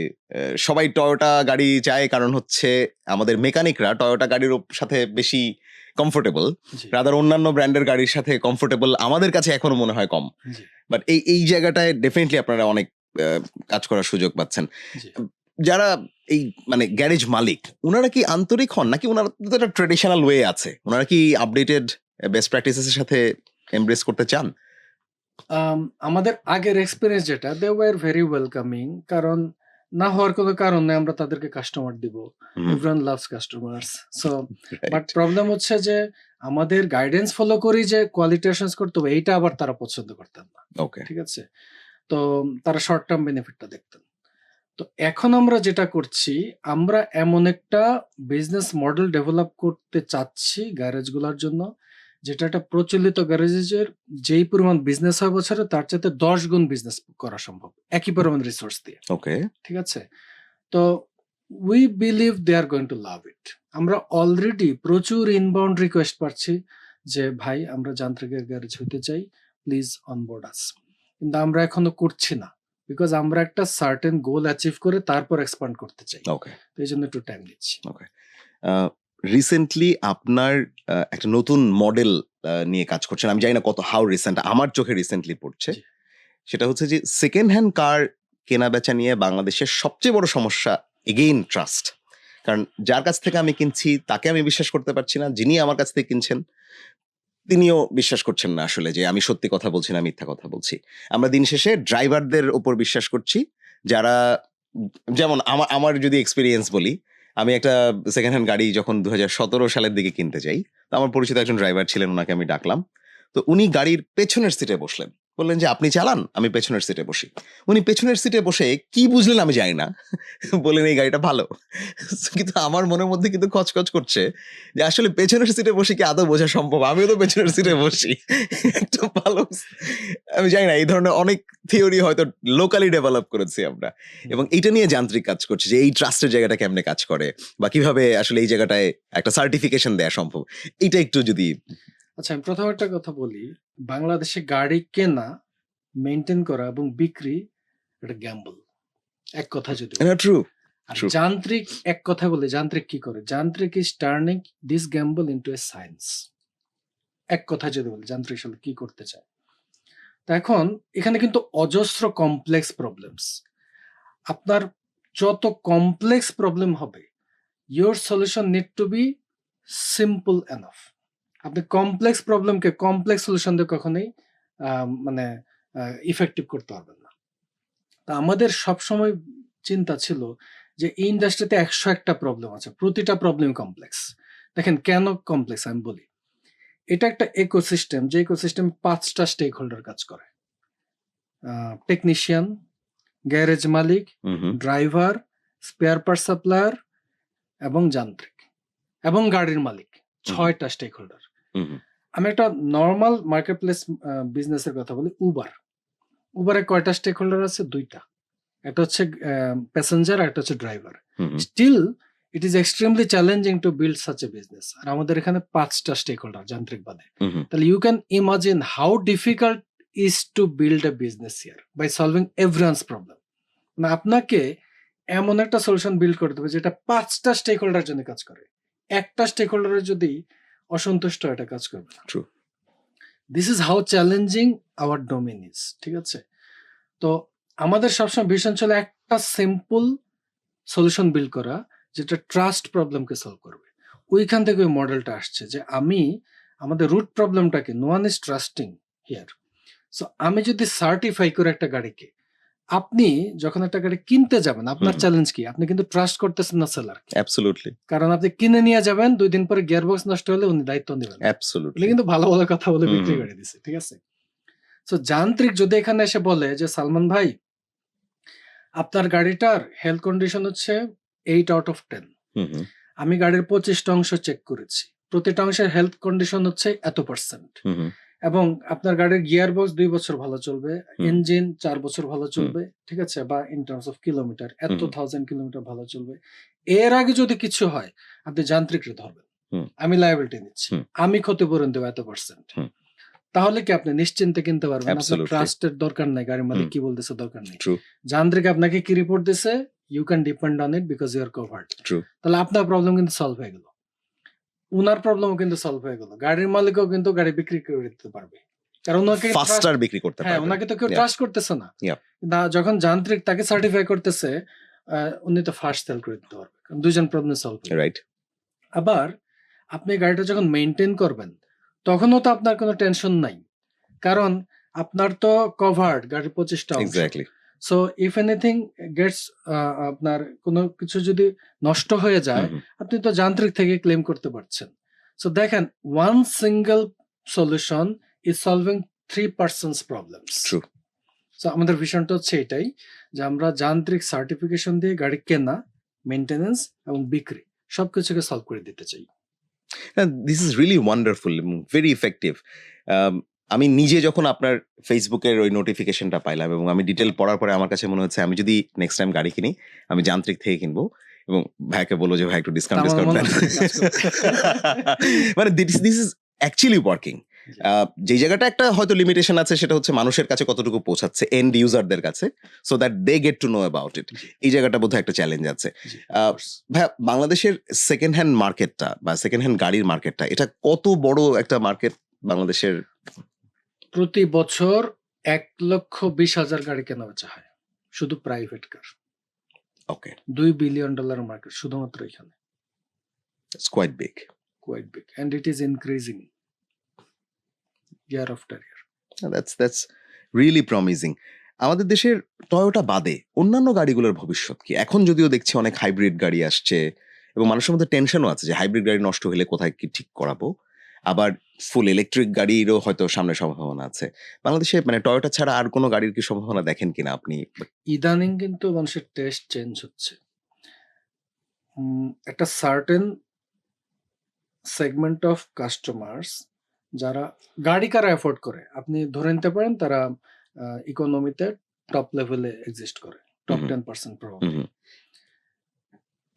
সবাই টয়োটা গাড়ি চায় কারণ হচ্ছে আমাদের মেকানিকরা টয়োটা গাড়ির সাথে বেশি কমফোর্টেবল, জি, রাদার অন্যান্য ব্র্যান্ডের গাড়ির সাথে কমফোর্টেবল আমাদের কাছে এখনো মনে হয় কম। জি, বাট এই জায়গাটায় ডেফিনেটলি আপনারা অনেক কাজ করার সুযোগ পাচ্ছেন। জি। যারা এই মানে গ্যারেজ মালিক ওনারা কি আন্তরিক হন নাকি ওনারা তো একটা ট্রেডিশনাল ওয়ে আছে, ওনারা কি আপডেটেড বেস্ট প্র্যাকটিসের সাথে এমব্রেস করতে চান? আমাদের আগের এক্সপেরিয়েন্স যেটা দে ওয়ার ভেরি ওয়েলকামিং। কারণ না হওয়ার কোনো কারণ নেই, আমরা তাদেরকে কাস্টমার দিব। Everyone loves customers. So but right. Problem হচ্ছে যে আমাদের গাইডেন্স ফলো করি যে কোয়ালিটি অ্যাসুরেন্স করতে হবে এইটা আবার তারা পছন্দ করতেন না। ওকে। ঠিক আছে? তো তারা শর্ট টার্ম বেনিফিটটা দেখতেন। তো এখন আমরা যেটা করছি, আমরা এমন একটা বিজনেস মডেল ডেভেলপ করতে চাচ্ছি গ্যারেজগুলোর জন্য, যেটা একটা প্রচলিত গ্যারেজের যেই পরিমাণ বিজনেস হয় বছরে তার চাইতে 10 গুণ বিজনেস করা সম্ভব। একই পরিমাণ রিসোর্স দিয়ে। ওকে। ঠিক আছে? তো we believe they are going to love it. আমরা অলরেডি প্রচুর ইনবাউন্ড রিকোয়েস্ট পাচ্ছি যে ভাই আমরা যান্ত্রিকের গ্যারেজ হইতে চাই, প্লিজ অনবোর্ড আস। কিন্তু আমরা এখনো করছি না। বিকজ আমরা একটা সার্টেন গোল অ্যাচিভ করে তারপর এক্সপান্ড করতে চাই। ওকে। তো এইজন্য একটু টাইম নিচ্ছি। ওকে। রিসেন্টলি আপনার একটা নতুন মডেল নিয়ে কাজ করছেন। আমি জানি না হাউ রিসেন্ট, আমার চোখে রিসেন্টলি পড়ছে। জি। সেটা হচ্ছে যে সেকেন্ড হ্যান্ড কার কেনা-বেচা নিয়ে বাংলাদেশের সবচেয়ে বড় সমস্যা এগেইন ট্রাস্ট। কারণ যার কাছ থেকে আমি কিনছি তাকে আমি বিশ্বাস করতে পারছি না। যিনি আমার কাছ থেকে কিনছেন তিনিও বিশ্বাস করছেন না আসলে যে আমি সত্যি কথা বলছি না মিথ্যা কথা বলছি। আমরা দিন শেষে ড্রাইভারদের উপর বিশ্বাস করছি যারা যেমন আমার যদি এক্সপেরিয়েন্স বলি, আমি একটা সেকেন্ড হ্যান্ড গাড়ি যখন ২০১৭ সালের দিকে কিনতে যাই, তো আমার পরিচিত একজন ড্রাইভার ছিলেন, উনাকে আমি ডাকলাম। তো উনি গাড়ির পেছনের সিটে বসলেন। বললেন যে, "আপনি চালান, আমি পেছনের সিটে বসি।" উনি পেছনের সিটে বসে কি বুঝলেন আমি জানি না। বললেন, "এই গাড়িটা ভালো।" কিন্তু আমার মনের মধ্যে কিন্তু খচখচ করছে যে আসলে পেছনের সিটে বসে কি আদৌ বোঝা সম্ভব? আমিও তো পেছনের সিটে বসি। একটা ভালো আমি জানি না, এই ধরনের অনেক থিওরি হয়তো লোকালি ডেভেলপ করেছি আমরা। এবং এইটা নিয়ে যান্ত্রিক কাজ করছে যে এই ট্রাস্টের জায়গাটা কেমনে কাজ করে বা কিভাবে আসলে এই জায়গাটায় একটা সার্টিফিকেশন দেয়া সম্ভব। এইটা একটু যদি আচ্ছা, আমি প্রথম একটা কথা বলি। বাংলাদেশে গাড়ি কেনা, মেইনটেইন করা এবং বিক্রি একটা গ্যাম্বল। এক কথা যদি বলি। ট্রু। আর True. যান্ত্রিক এক কথা বলে যান্ত্রিক কি করে, যান্ত্রিক is turning this gamble into a science. এক কথা যদি বলি যান্ত্রিক আসলে কি করতে চায়। তো এখন এখানে কিন্তু অজস্র কমপ্লেক্স প্রবলেমস। আপনার যত কমপ্লেক্স প্রবলেম হবে, your solution need to be simple enough. আপনি কমপ্লেক্স প্রবলেমকে কমপ্লেক্স সলিউশন দিয়ে কখনোই মানে ইফেক্টিভ করতে পারবেন না। তা আমাদের সবসময় চিন্তা ছিল যে এই ইন্ডাস্ট্রিতে 101টা প্রবলেম আছে, প্রতিটা প্রবলেম কমপ্লেক্স। দেখেন কেন কমপ্লেক্স আমি বলি। এটা একটা ইকোসিস্টেম, যে ইকোসিস্টেম 5টা স্টেক হোল্ডার কাজ করে: টেকনিশিয়ান, গ্যারেজ মালিক, হুম ড্রাইভার, স্পেয়ার পার্ট সাপ্লায়ার এবং যান্ত্রিক এবং গাড়ির মালিক। 6টা স্টেক হোল্ডার। হুম আমি একটা নর্মাল মার্কেট প্লেস বিজনেসের কথা বলি। উবারে কয়টা স্টেক হোল্ডার আছে? 2টা। একটা হচ্ছে প্যাসেঞ্জার, আর একটা হচ্ছে driver. Hmm still it is extremely challenging to build such a business. আর আমাদের এখানে 5টা স্টেক হোল্ডার যান্ত্রিক বাদে। হুম তাহলে you can imagine how difficult is to build a business here by solving everyone's problem. মানে আপনাকে এমন একটা সলিউশন বিল্ড করতে হবে যেটা 5টা স্টেক হোল্ডার জন্য কাজ করে। একটা স্টেক হোল্ডারের যদি অসন্তুষ্ট হয়, এটা কাজ করবে না। True. This is how challenging our domain is. ঠিক আছে? তো আমাদের সবসময় ভীষণ ছিল একটা সিম্পল সলিউশন বিল্ড করা যেটা ট্রাস্ট প্রবলেমকে সলভ করবে। ওইখান থেকে ওই মডেলটা আসছে যে আমাদের রুট প্রবলেমটাকে, no one is trusting here. So আমি যদি সার্টিফাই করে একটা গাড়িকে, আপনি যখন একটা গাড়ি কিনতে যাবেন, আপনার চ্যালেঞ্জ কি? আপনি কিন্তু ট্রাস্ট করতেছেন না সেলারকে। অ্যাবসলিউটলি, কারণ আপনি কিনে নিয়ে যাবেন, 2 দিন পরে গিয়ারবক্স নষ্ট হলে উনি দায়িত্ব নেবেন। এটা অ্যাবসলিউটলি। কিন্তু ভালো ভালো কথা বলে হুম, বিক্রি হুম। করে দিছে। ঠিক আছে? সো যান্ত্রিক যদি এখানে এসে বলে যে সালমান ভাই, আপনার গাড়িটার হেলথ কন্ডিশন হচ্ছে 8 আউট অফ 10, হুম আমি গাড়ির 25টা অংশ চেক করেছি, প্রতিটা অংশের হেলথ কন্ডিশন হচ্ছে এত পার্সেন্ট, হুম এবং আপনার গাড়ির গিয়ার বক্স 2 বছর ভালো চলবে, হুম। ইঞ্জিন 4 বছর ভালো চলবে, ঠিক আছে, বা ইন টার্মস অফ কিলোমিটার এত হুম। 1000 কিলোমিটার ভালো চলবে। এর আগে যদি কিছু হয়, আপনি যান্ত্রিকরে ধরবেন, হুম। আমি লায়াবিলিটি নিচ্ছি, হুম। আমি ক্ষতিপূরণ দেবো এত পার্সেন্ট। হুম। তাহলে কি আপনি নিশ্চিন্তে কিনতে পারবেন? আপনার Absolutely. ট্রাস্টের দরকার নাই, গাড়ির মালিক হুম। কি বলতেছে দরকার নেই। True. যান্ত্রিক আপনাকে কি রিপোর্ট দিছে, you can depend on it because you are covered. True. তাহলে আপনার প্রবলেম কিন্তু সলভ হয়ে গেল, উনার প্রবলেমও কিন্তু সলভ হয়ে গেল, গাড়ির মালিকও কিন্তু গাড়ি বিক্রি করে দিতে পারবে, কারণ ওনাকে ফাস্টার বিক্রি করতে হ্যাঁ, পারবে। ওনাকে তো কেউ Yeah. ট্রাস্ট করতেছে না। Yeah. না, যখন যান্ত্রিক তাকে সার্টিফাই করতেছে, উনি তো ফার্স্ট সেল করে দিতে পারবে, কারণ দুইজন প্রবলেম সলভ হবে। রাইট। আবার আপনি গাড়িটা যখন মেইনটেইন করবেন, তখনও তো আপনার কোনো টেনশন নাই, কারণ আপনার তো কভার্ড গাড়ির 25টা অংশ। Exactly. So if anything gets, আপনার কোনো কিছু যদি নষ্ট হয়ে যায়, আপনি তো যান্ত্রিক থেকে ক্লেম করতে পারছেন। সো দেখেন, one single solution is solving 3 persons problems. True. So আমাদের ভিশনটা হচ্ছে এটাই, যে আমরা যান্ত্রিক সার্টিফিকেশন দিয়ে গাড়ি কেনা, মেইনটেনেন্স এবং বিক্রি সবকিছুকে সলভ করে দিতে চাই। দিস ইজ রিয়েলি ওয়ান্ডারফুল এবং ভেরি ইফেক্টিভ। আমি নিজে যখন আপনার ফেসবুকের ওই নোটিফিকেশনটা পাইলাম এবং আমি ডিটেল পড়ার পরে আমার কাছে মনে হচ্ছে আমি যদি নেক্সট টাইম গাড়ি কিনি, আমি যান্ত্রিক থেকে কিনবো, এবং ভাইকে বলবো যে ভাই একটু ডিসকাউন্ট আমার মনে দেন। হয় কাজ করবে। মানে দিস ইজ অ্যাকচুয়ালি ওয়ার্কিং। যে জায়গাটা একটা হয়তো লিমিটেশন আছে, সেটা হচ্ছে মানুষের কাছে কতটুকু পৌঁছাচ্ছে, এন্ড ইউজারদের কাছে, so that they get to know about it. এই জায়গাটা বোধহয় একটা চ্যালেঞ্জ আছে। ভাই, বাংলাদেশের সেকেন্ড হ্যান্ড মার্কেটটা বা সেকেন্ড হ্যান্ড গাড়ির মার্কেটটা, এটা কত বড় একটা মার্কেট বাংলাদেশের? প্রতি বছর 1,20,000 গাড়ি কেনা বেচা হয়, শুধু private car. Okay, $2 billion market শুধুমাত্র এখানে। It's quite big. Quite big, and it is increasing year after year. That's really promising. আমাদের দেশের টয়োটা বাদে অন্যান্য গাড়িগুলোর ভবিষ্যৎ কি? এখন যদিও দেখছি অনেক হাইব্রিড গাড়ি আসছে, এবং মানুষের মধ্যে টেনশনও আছে যে হাইব্রিড গাড়ি নষ্ট হলে কোথায় কি ঠিক করাবো। আবার ফুল ইলেকট্রিক গাড়িরও হয়তো সামনে সম্ভাবনা আছে। বাংলাদেশে মানে টয়োটা ছাড়া আর কোনো গাড়ির কি সম্ভাবনা দেখেন কিনা আপনি? ইদানিং কিন্তু মানুষের টেস্ট চেঞ্জ হচ্ছে। একটা সার্টেন সেগমেন্ট অফ কাস্টমার্স যারা গাড়ি কারা অ্যাফোর্ড করে, আপনি ধরে নিতে পারেন তারা ইকোনমিতে টপ লেভেলে এক্সিস্ট করে, টপ 10% প্রবাবলি।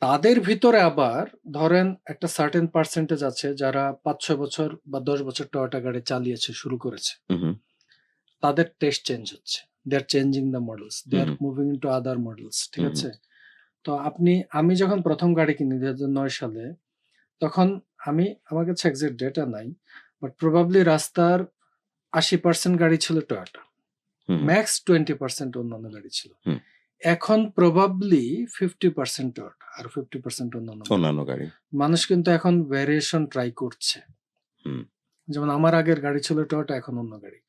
তাদের ভিতরে আবার ধরেন একটা সার্টেন পার্সেন্টেজ আছে যারা 5-6 বছর বা 10 বছর টয়োটা গাড়ি চালিয়েছে, শুরু করেছে। তাদের টেস্ট চেঞ্জ হচ্ছে, they are changing the models, they are moving into other models. ঠিক আছে? তো আমি যখন প্রথম গাড়ি কিনি 2009 সালে, তখন আমার কাছে এক্সাক্ট ডেটা নাই, বাট প্রবাবলি রাস্তার 80% গাড়ি ছিল টয়োটা, হুম, ম্যাক্স 20% অন্যান্য গাড়ি ছিল। হুম। এখন প্রবাবলি 50% টয়োটা আর 50% অন্যান্য গাড়ি। অন্যান্য গাড়ি। মানুষ কিন্তু এখন ভ্যারিয়েশন ট্রাই করছে। হুম। যেমন আমার আগের গাড়ি ছিল টয়োটা, এখন অন্য গাড়ি।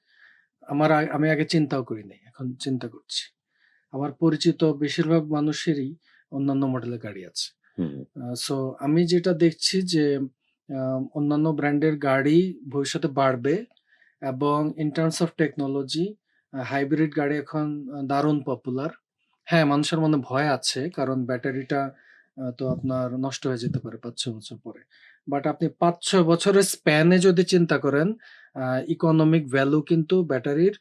আমি আগে চিন্তাও করি নাই, এখন চিন্তা করছি। আমার পরিচিত বেশিরভাগ মানুষেরই অন্যান্য মডেলের গাড়ি আছে। হুম, সো আমি যেটা দেখছি যে অন্যান্য ব্র্যান্ডের গাড়ি ভবিষ্যতে বাড়বে, এবং in terms of technology hybrid গাড়ি এখন দারুণ পপুলার। হ্যাঁ, মানুষের মনে ভয় আছে, কারণ ব্যাটারিটা তো আপনার নষ্ট হয়ে যেতে পারে 5-6 বছর পরে। বাট আপনি 5-6 বছরের স্প্যানে যদি চিন্তা করেন, ইকোনমিক ভ্যালু কিন্তু ব্যাটারির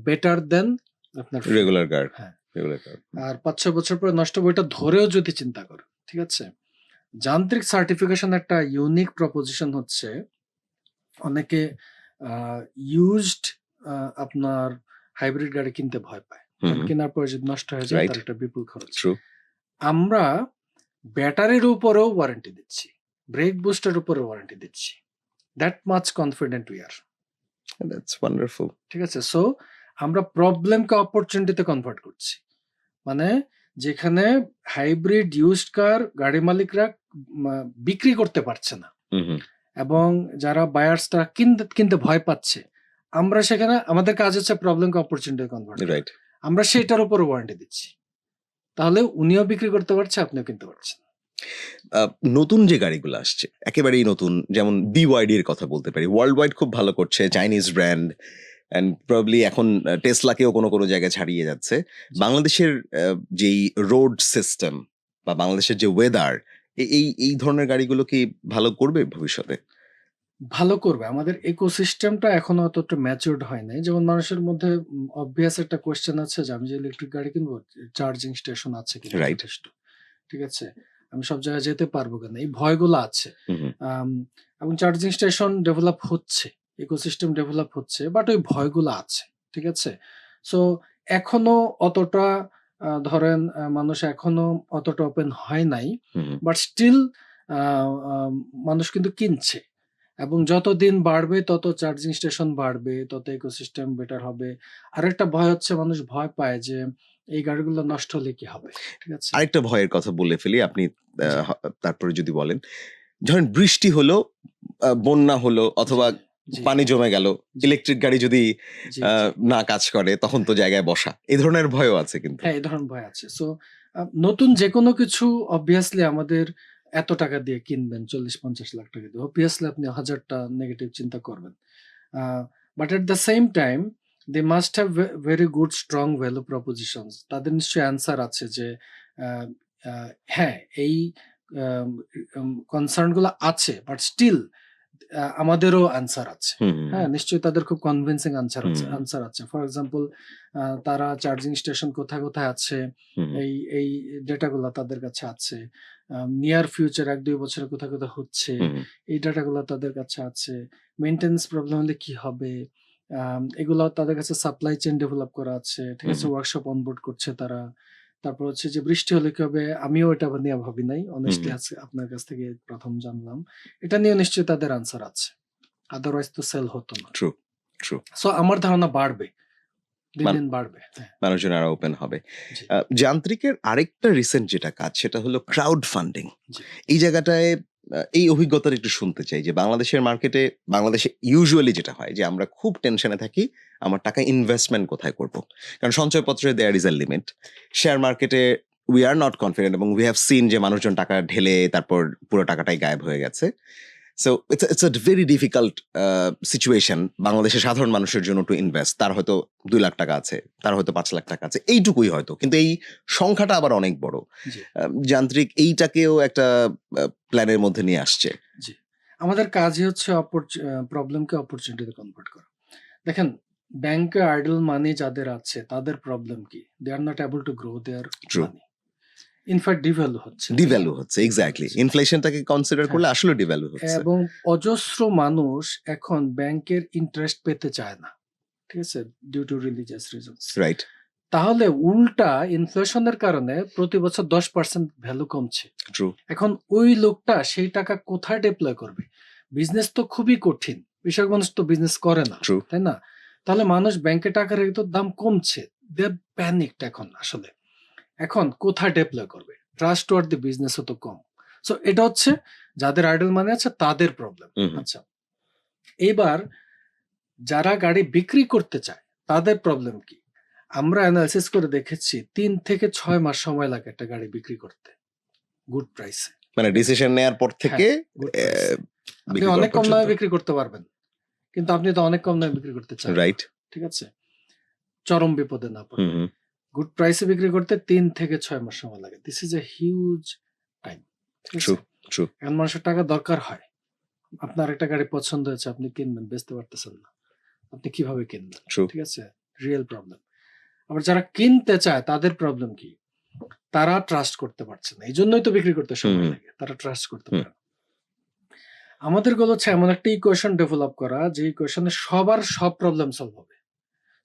বেটার দেন আপনার fuel। রেগুলার কার। হ্যাঁ, রেগুলার কার। আর 5-6 বছর পরে নষ্ট বইটা ধরেও যদি চিন্তা করেন, ঠিক আছে? যান্ত্রিক সার্টিফিকেশন একটা ইউনিক প্রপোজিশন হচ্ছে, অনেকে ইউজড আপনার হাইব্রিড গাড়ি কিনতে ভয় পায়। কারণ কেনার পরে যদি নষ্ট হয়ে যায়, রাইট। তার একটা বিপুল খরচ। ট্রু। আমরা ব্যাটারির উপরেও ওয়ারেন্টি দিচ্ছি, ব্রেক বুস্টের উপরেও ওয়ারেন্টি দিচ্ছি। That much confident we are. That's wonderful. ঠিক আছে? সো আমরা প্রবলেমকে অপরচুনিটিতে কনভার্ট করছি। মানে যেখানে হাইব্রিড ইউজড কার গাড়ি মালিকরা বিক্রি করতে পারছে না, হুম, এবং যারা বায়ার্সরা কিনতে ভয় পাচ্ছে, আমরা সেখানে আমাদের কাজ হচ্ছে প্রবলেমকে অপরচুনিটি কনভার্ট করা। রাইট। আমরা সেটার উপর ওয়ারেন্টি দিচ্ছি। তাহলে উনিও বিক্রি করতে পারছে, আপনিও কিনতে পারছেন। নতুন যে গাড়িগুলো আসছে একেবারেই নতুন, যেমন BYD এর কথা বলতে পারি, ওয়ার্ল্ড ওয়াইড খুব ভালো করছে, চাইনিজ ব্র্যান্ড, অ্যান্ড প্রবাবলি এখন টেসলাকেও কোনো কোনো জায়গায় ছাড়িয়ে যাচ্ছে। বাংলাদেশের যেই রোড সিস্টেম বা বাংলাদেশের যে ওয়েদার, এই ধরনের গাড়িগুলো কি ভালো করবে ভবিষ্যতে? ভালো করবে। আমাদের ইকোসিস্টেমটা এখনো অতটা ম্যাচিউরড হয় নাই। যেমন মানুষের মধ্যে অবভিয়াস একটা কোয়েশ্চেন আছে যে আমি যে ইলেকট্রিক গাড়ি কিনবো, চার্জিং স্টেশন আছে কিনা Right. যথেষ্ট। ঠিক আছে? আমি সব জায়গায় যেতে পারবো কিনা? এই ভয়গুলো আছে। হুম, আম এবং চার্জিং স্টেশন ডেভেলপ হচ্ছে, ইকোসিস্টেম ডেভেলপ হচ্ছে, বাট ওই ভয়গুলো আছে। ঠিক আছে? সো এখনো অতটা ধরেন মানুষ এখনো অতটা ওপেন হয় নাই। হুম, বাট স্টিল আ আম মানুষ কিন্তু কিনছে। এবং যত দিন বাড়বে তত চার্জিং স্টেশন বাড়বে, তত ইকোসিস্টেম বেটার হবে। আরেকটা ভয় হচ্ছে, মানুষ ভয় পায় যে এই গাড়িগুলো নষ্ট হলে কি হবে? ঠিক আছে? আরেকটা ভয়ের কথা বলে ফেলি, আপনি জি। তারপরে যদি বলেন, ধরেন বৃষ্টি হলো, বন্যা হলো, অথবা জি, পানি জমে গেল, জি, ইলেকট্রিক গাড়ি যদি জি, আহ, জি। না কাজ করে, তখন তো জায়গায় বসা, এই ধরনের ভয়ও আছে কিন্তু। হ্যাঁ, এই ধরনের ভয় আছে। সো নতুন যেকোনো কিছু obviously আমাদের এত টাকা দিয়ে কিনবেন, 40-50 লাখ টাকা দিয়ে। obviously আপনি 1000 টা নেগেটিভ চিন্তা করবেন। Uh but at the same time they must have very good strong value propositions. তাদের নিশ্চয়ই অ্যান্সার আছে যে আ আ হ্যাঁ, এই আম কনসার্ন গুলো আছে, বাট স্টিল আমাদেরও অ্যান্সার আছে। হুম, হ্যাঁ, নিশ্চয়ই তাদের খুব কনভিন্সিং হুম, অ্যান্সার আছে। ফর এক্সাম্পল তারা চার্জিং স্টেশন কোথায়, কোথায় আছে, হুম, এই ডেটা গুলা তাদের কাছে আছে। নিয়ার ফিউচার ১-২ বছরে কোথায়, কোথায় হচ্ছে, হুম, এই ডাটা গুলা তাদের কাছে আছে। মেইনটেন্যান্স প্রবলেম হলে কি হবে? এগুলাও তাদের কাছে, সাপ্লাই চেইন ডেভেলপ করা আছে। ঠিক আছে? হুম, ওয়ার্কশপ অনবোর্ড করছে তারা। তারপর হচ্ছে যে বৃষ্টি হলে কি হবে? আমিও এটা নিয়ে ভাবি নাই। হুম। অনেস্টলি আজকে আপনার কাছ থেকে ১ম জানলাম। এটা নিয়েও নিশ্চয়ই তাদের আনসার আছে। আদারওয়াইজ তো সেল হতো না। True, true. সো আমার ধারণা বাড়বে। দিন, দিন বাড়বে। হ্যাঁ, মানুষজন আরো ওপেন হবে। জি, যান্ত্রিকের আরেকটা রিসেন্ট যেটা কাজ, সেটা হলো ক্রাউড ফান্ডিং। জি, এই জায়গাটায় এই অভিজ্ঞতাটা একটু শুনতে চাই যে বাংলাদেশের মার্কেটে, বাংলাদেশে ইউজুয়ালি যেটা হয় যে আমরা খুব টেনশনে থাকি, আমার টাকা ইনভেস্টমেন্ট কোথায় করব। কারণ সঞ্চয়পত্রে there is a limit. Share মার্কেটে উই আর নট কনফিডেন্ট, এবং উই হ্যাভ সিন যে মানুষজন টাকা ঢেলে তারপর পুরো টাকাটাই গায়েব হয়ে গেছে। So it's a very difficult situation বাংলাদেশের সাধারণ মানুষের জন্য টু ইনভেস্ট। তার হয়তো ২ লাখ টাকা আছে, তার হয়তো ৫ লাখ টাকা আছে, এইটুকুই হয়তো, কিন্তু এই সংখ্যাটা আবার অনেক বড়। জি, যান্ত্রিক এইটাকেও একটা প্ল্যানের মধ্যে নিয়ে আসছে। জি। আমাদের কাজই হচ্ছে প্রবলেমকে অপরচুনিটিতে কনভার্ট করা। দেখেন, ব্যাংকে আইডল মানি যাদের আছে তাদের প্রবলেম কি? They are not able to grow their true. Money. In fact devalue হচ্ছে, তাই না? ডিভ্যালু হচ্ছে, এক্স্যাক্টলি। হচ্ছে। ইনফ্লেশনটাকে কনসিডার হ্যাঁ, করলে আসলে ডিভ্যালু হচ্ছে। এবং অজস্র মানুষ এখন ব্যাংকের ইন্টারেস্ট পেতে চায় না। ঠিক আছে? Due to religious reasons. Right. তাহলে উল্টা ইনফ্লেশনের কারণে প্রতি বছর 10% ভ্যালু কমছে। ট্রু। এখন ওই লোকটা সেই টাকা কোথায় ডিপ্লয় করবে? বিজনেস তো খুবই কঠিন, কৃষক মানুষ তো বিজনেস করে না, ট্রু। তাই না? তাহলে মানুষ ব্যাংকে টাকা রেখে তো দাম কমছে, দে প্যানিকড এখন আসলে। এখন কোথায় ডিপ্লয় করবে? ট্রাস্ট টুয়ার্ড দি বিজনেসও তো কম। সো এটা হচ্ছে যাদের আইডল মানি আছে তাদের প্রবলেম। আচ্ছা, এবার যারা গাড়ি বিক্রি করতে চায় তাদের প্রবলেম কি? আমরা অ্যানালাইসিস করে দেখেছি 3 থেকে 6 মাস সময় লাগে একটা গাড়ি বিক্রি করতে গুড প্রাইসে। মানে ডিসিশন নেয়ার পর থেকে গুড প্রাইসে আপনি বিক্রি অনেক করা কম দামে পর্যন্ত। বিক্রি করতে পারবেন, কিন্তু আপনি তো অনেক কম দামে বিক্রি করতে চান না, রাইট। ঠিক আছে? চরম বিপদে না পড়ে। হুম হুম। গুড প্রাইসে বিক্রি করতে 3 থেকে 6 মাস সময় লাগে। This is a huge time, ঠিক আছে? True true. এখন মানুষের টাকা দরকার হয়। আপনার একটা গাড়ি পছন্দ হয়েছে, আপনি কিনবেন, বেচতে পারতেছেন না, আপনি কিভাবে কিনবেন? ট্রু। ঠিক আছে, রিয়েল প্রবলেম। আবার যারা কিনতে চায় তাদের প্রবলেম কি? তারা ট্রাস্ট করতে পারছে না, এই জন্যই তো বিক্রি করতে সময় হুম। লাগে। তারা ট্রাস্ট করতে পারে না। আমাদের গোল হচ্ছে এমন একটা ইকুয়েশন ডেভেলপ করা যে ইকুয়েশনে সবার সব প্রবলেম সলভ হবে।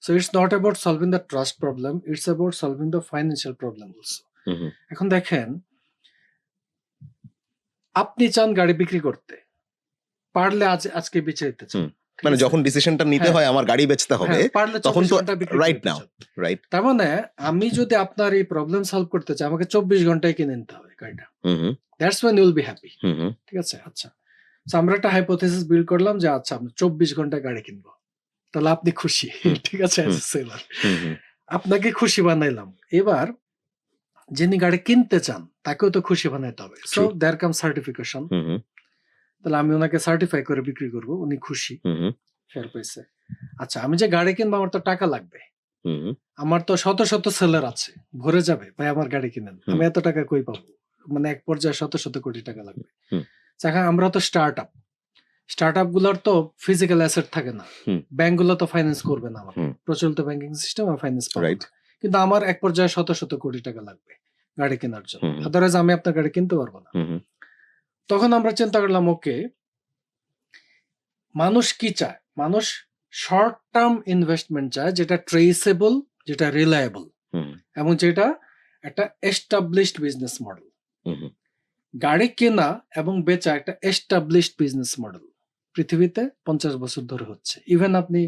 So it's not about solving the trust problem, it's about solving the financial problem also. Hmm. এখন দেখেন, আপনি চান গাড়ি বিক্রি করতে, পারলে আজকে বেচে দিতে চান, হুম। ঠিক মানে আছে? যখন ডিসিশনটা নিতে হ্যাঁ। হয় আমার গাড়ি বেচতে হবে, হ্যাঁ, পারলে তখন 24 তো ঘন্টা বিক্রি রাইট করতে নাও। চান। রাইট। তার মানে আমি যদি আপনার এই প্রবলেম সলভ করতে চাই, আমাকে 24 ঘন্টায় কিনে নিতে হবে গাড়িটা। Hmm hmm. That's when you will be happy, hmm hmm. ঠিক আছে? আচ্ছা, সো আমরা একটা হাইপোথেসিস বিল্ড করলাম যে আচ্ছা আমরা 24 ঘন্টায় গাড়ি কিনবো, তাহলে আপনি খুশি, হুম। ঠিক আছে? অ্যাজ হুম। এ সেলার হুম হুম। আপনাকে খুশি বানাইলাম। এবার যিনি গাড়ি কিনতে চান তাকেও তো খুশি বানাইতে হবে। So True. দেয়ার কাম সার্টিফিকেশন। হুম হুম। তাহলে আমি ওনাকে সার্টিফাই করে বিক্রি করব, উনি খুশি, হুম হুম। ফের পাইছে। আচ্ছা, আমি যে গাড়ি কিনবো আমার তো টাকা লাগবে, হুম হুম। আমার তো শত শত সেলার আছে, ভরে যাবে ভাই আমার গাড়ি কিনেন, হুম। আমি এত টাকা কই পাবো? মানে এক পর্যায়ে শত শত কোটি টাকা লাগবে। হুম। এখন আমরা তো স্টার্ট আপ গুলোর তো ফিজিক্যাল অ্যাসেট থাকে না, হুম। ব্যাংক গুলো তো ফাইন্যান্স করবে না আমাকে, হুম। প্রচলিত ব্যাংকিং সিস্টেম আর ফাইন্যান্স পাবো রাইট। না। কিন্তু আমার এক পর্যায়ে শত শত কোটি টাকা লাগবে গাড়ি কেনার জন্য, হুম হুম। আদারওয়াইজ আমি আপনার গাড়ি কিনতে পারবো না। হুম হুম। তখন আমরা চিন্তা করলাম, ওকে, মানুষ কি চায়? মানুষ শর্ট টার্ম ইনভেস্টমেন্ট চায়, যেটা ট্রেসেবল, যেটা রিলায়েবল, হুম এবং যেটা একটা এস্টাবলিশড বিজনেস মডেল। হুম। হুম। গাড়ি কেনা এবং বেচা একটা এস্টাবলিশড বিজনেস মডেল পৃথিবীতে 50 বছর ধরে হচ্ছে। ইভেন আপনি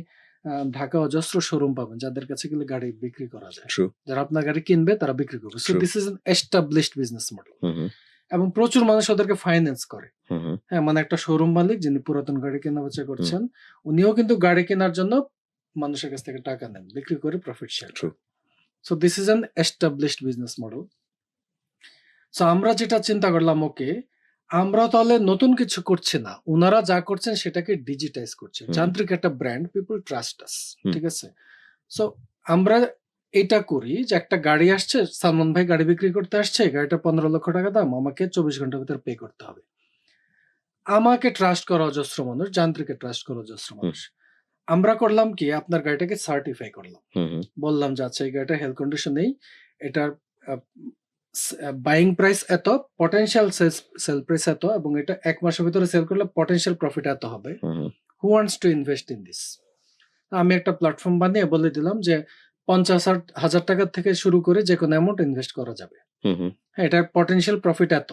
ঢাকা অজস্র শোরুম পাবেন যাদের কাছে গেলে গাড়ি বিক্রি করা যায়। True. যারা আপনার গাড়ি কিনবে তারা বিক্রি করবে। So True. This is an established business model. Hmm hmm. এবং প্রচুর মানুষ ওদেরকে ফাইন্যান্স করে। হুম হুম। হ্যাঁ, মানে একটা শোরুম মালিক যিনি পুরাতন গাড়ি কেনা বেচা করছেন, উনিও কিন্তু গাড়ি কেনার জন্য মানুষের কাছ থেকে টাকা নেন, বিক্রি করে প্রফিট শেয়ার True. করেন। So this is an established business model. So আমরা যেটা চিন্তা করলাম, ওকে, আমরা তাহলে নতুন কিছু করছি না, ওনারা যা করছেন সেটাকে ডিজিটাইজ করছে, হুম। যান্ত্রিক একটা ব্র্যান্ড, পিপল ট্রাস্ট আস, হুম। ঠিক আছে? সো আমরা এটা করি যে একটা গাড়ি আসছে, সালমান ভাই গাড়ি বিক্রি করতে আসছে, গাড়িটা 15 লক্ষ টাকা দাম, আমাকে 24 ঘন্টার ভিতর পে করতে হবে। আমাকে ট্রাস্ট করা অজস্র মানুষ, যান্ত্রিকে ট্রাস্ট করা অজস্র মানুষ। আমরা করলাম কি, আপনার গাড়িটাকে সার্টিফাই করলাম, হুম হুম। বললাম যে আচ্ছা এই গাড়িটা হেলথ কন্ডিশন নেই, এটার বাইং প্রাইস এত, পটেনশিয়াল সেল প্রাইস এত, এবং এটা 1 মাসের ভিতরে সেল করলে পটেনশিয়াল প্রফিট এত হবে। Hmm hmm. Who wants to invest in this? আমি একটা প্ল্যাটফর্ম বানিয়ে বলে দিলাম যে 50,000 টাকা থেকে শুরু করে যে কোনো অ্যামাউন্ট ইনভেস্ট করা যাবে। হুম হুম। হ্যাঁ, এটার পটেনশিয়াল প্রফিট এত।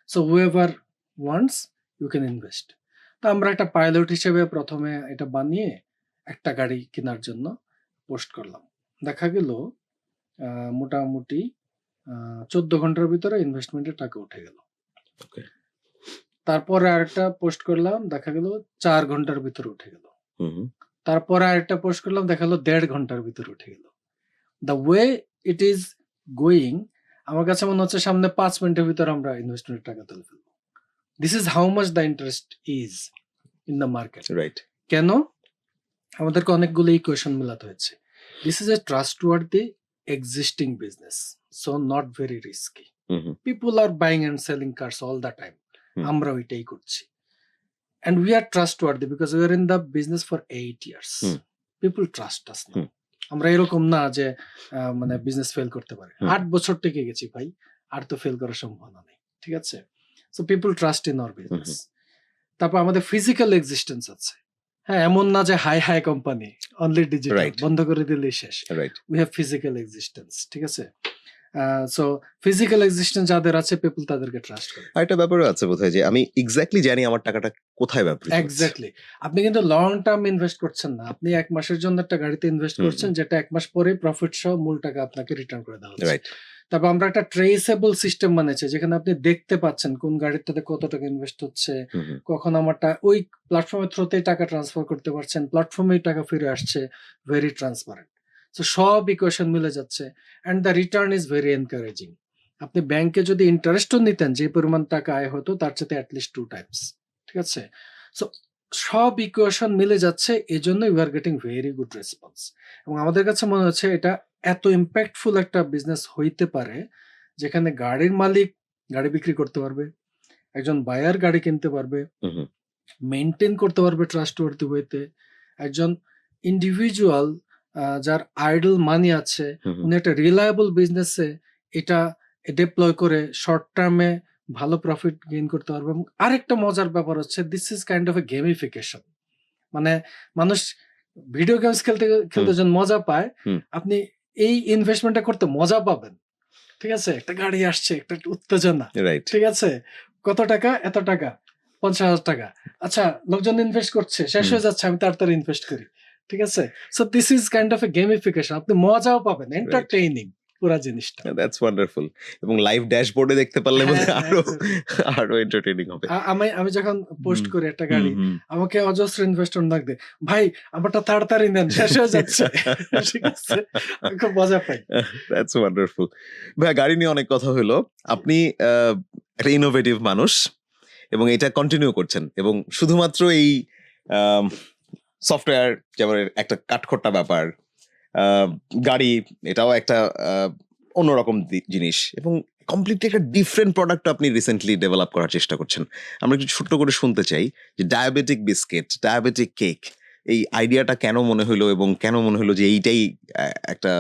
So whoever wants you can invest. তো আমরা একটা পাইলট হিসেবে প্রথমে এটা বানিয়ে একটা গাড়ি কেনার জন্য পোস্ট করলাম। দেখা গেল মোটামুটি 14 ঘন্টার ভিতরে ইনভেস্টমেন্টের টাকা উঠে গেল। Okay. তারপরে আরেকটা পোস্ট করলাম, দেখা গেল 4 ঘন্টার ভিতরে উঠে গেল। হুম হুম। তারপরে আরেকটা পোস্ট করলাম, দেখা গেল 1.5 ঘন্টার ভিতরে উঠে গেল। The way it is going, আমার কাছে মনে হচ্ছে সামনে 5 মিনিটের ভিতরে আমরা ইনভেস্টমেন্টের টাকা তুলে ফেলবো। This is how much the interest is in the market. Right. কেন? আমাদেরকে অনেকগুলো ইকুয়েশন মেলাতে হয়েছে। This is a trustworthy existing business, so not very risky. Hmm hmm. People are buying and selling cars all the time. Hmm. আমরা ওইটাই করছি। And we are trustworthy because we are in the business for 8 years. Hmm. People trust us না। Hmm. আমরা এরকম না যে মানে business fail করতে পারে। হুম। 8 বছর টিকে গেছি ভাই, আর তো ফেল করার সম্ভাবনা নেই, ঠিক আছে? So people trust in our business. তারপর আমাদের ফিজিক্যাল এক্সিস্টেন্স আছে। হ্যাঁ, এমন না যে high high company only digital right, বন্ধ করে দিলেই শেষ। Right. We have physical existence, ঠিক আছে? সো ফিজিক্যাল এক্সিস্টেন্স যাদের আছে পিপল তাদেরকে ট্রাস্ট করে। আরেকটা ব্যাপারও আছে বোধহয় যে আমি এক্সাক্টলি জানি আমার টাকাটা কোথায় ব্যবহৃত হচ্ছে। এক্স্যাক্টলি। আপনি কিন্তু লং টার্ম ইনভেস্ট করছেন না। আপনি ১ মাসের জন্য একটা গাড়িতে ইনভেস্ট হুম, করছেন যেটা ১ মাস পরে প্রফিট সহ মূল টাকা আপনাকে রিটার্ন করে দেওয়া হচ্ছে। রাইট। তারপর আমরা একটা ট্রেসেবল সিস্টেম বানিয়েছি যেখানে আপনি দেখতে পাচ্ছেন কোন গাড়িটাতে কত টাকা ইনভেস্ট হচ্ছে, হুম, হুম, কখন আমারটা ওই প্ল্যাটফর্মের থ্রুতেই টাকা ট্রান্সফার করতে পারছেন, প্ল্যাটফর্মেই টাকা ফিরে আসছে, ভেরি ট্রান্সপারেন্ট। সো সব ইকুয়েশন মিলে যাচ্ছে and the return is very encouraging. আপনি ব্যাংকে যদি ইন্টারেস্টও নিতেন যে পরিমাণ টাকা আয় হতো তার চাইতে অ্যাটলিস্ট 2 টাইমস। ঠিক আছে? সো সব ইকুয়েশন মিলে যাচ্ছে এজন্য we are getting very good response. এবং আমাদের কাছে মনে হচ্ছে এটা এত ইম্প্যাক্টফুল একটা বিজনেস হইতে পারে যেখানে গাড়ির মালিক গাড়ি বিক্রি করতে পারবে, একজন বায়ার গাড়ি কিনতে পারবে, হুম, হুম, মেইনটেইন করতে পারবে ট্রাস্টওয়ার্দি ওয়েতে। একজন ইন্ডিভিজুয়াল যার আইডল মানি আছে হুম, হুম। উনি একটা রিলায়েবল বিজনেসে এটা ডিপ্লয় করে শর্ট টার্মে ভালো প্রফিট গেইন করতে পারবে। এবং আরেকটা মজার ব্যাপার হচ্ছে this is kind of A gamification. মানে মানুষ ভিডিও গেমস খেলতে খেলতে হুম, যখন মজা পায়, হুম। আপনি এই ইনভেস্টমেন্টটা করতে মজা পাবেন। ঠিক আছে? একটা গাড়ি আসছে, একটা উত্তেজনা। রাইট। ঠিক আছে? কত টাকা? এত টাকা। ৳৫০,০০০। আচ্ছা, লোকজন ইনভেস্ট করছে। শেষ হুম, হয়ে যাচ্ছে। আমি তাড়াতাড়ি ইনভেস্ট করি। ঠিক আছে? So this is kind of A gamification. আপনি মজাও পাবেন। রাইট। এন্টারটেইনিং পুরা জিনিসটা। That's wonderful. এবং লাইভ ড্যাশবোর্ডে দেখতে পারলে হ্যাঁ, বোধহয় হ্যাঁ, আরো এক্সাক্টলি। আরো এন্টারটেইনিং হবে। আমি আমি যখন পোস্ট হুম, করি একটা হুম, গাড়ি, হুম। আমাকে অজস্র ইনভেস্টর ডাক দেয়। "ভাই, আমারটা তাড়াতাড়ি নেন। শেষ হয়ে যাচ্ছে।" ঠিক আছে? আমি খুব মজা পাই। That's wonderful. ভাইয়া গাড়ি নিয়ে অনেক কথা হইলো। আপনি একটা ইনোভেটিভ মানুষ এবং এটা কন্টিনিউ করছেন এবং শুধুমাত্র এই আম সফটওয়্যার যেমন একটা কাঠখোট্টা ব্যাপার, আ গাড়ি এটাও একটা আ অন্যরকম জিনিস এবং কমপ্লিটলি একটা ডিফারেন্ট প্রোডাক্ট আপনি রিসেন্টলি ডেভেলপ করার চেষ্টা করছেন। আমরা একটু ছোট্ট করে শুনতে চাই যে ডায়াবেটিক বিস্কিট, ডায়াবেটিক কেক এই আইডিয়াটা কেন মনে হইলো এবং কেন মনে হলো যে এইটাই একটা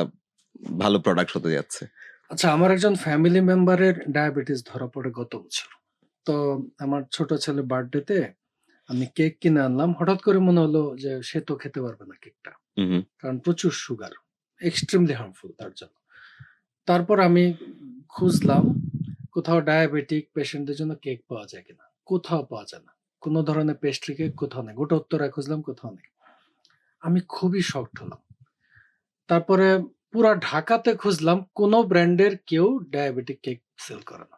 ভালো প্রোডাক্ট হতে যাচ্ছে? আচ্ছা, আমার একজন ফ্যামিলি মেম্বারের ডায়াবেটিস ধরা পড়ে গত বছর। তো আমার ছোট ছেলের বার্থডেতে আমি কেক কিনে আনলাম। হঠাৎ করে মনে হলো যে সে তো খেতে পারবে না কেকটা। হু, হু, কারণ প্রচুর সুগার। এক্সট্রিমলি হার্মফুল তার জন্য। তারপর আমি খুঁজলাম কোথাও ডায়াবেটিক পেশেন্টদের জন্য কেক পাওয়া যায় কিনা। কোথাও পাওয়া যায় না। কোন ধরনের পেস্ট্রি কেক কোথাও নেই। গোটা উত্তরায় খুঁজলাম কোথাও নেই। আমি খুবই শকড হলাম। তারপরে পুরা ঢাকাতে খুঁজলাম কোন ব্র্যান্ডের কেউ ডায়াবেটিক কেক সেল করে না।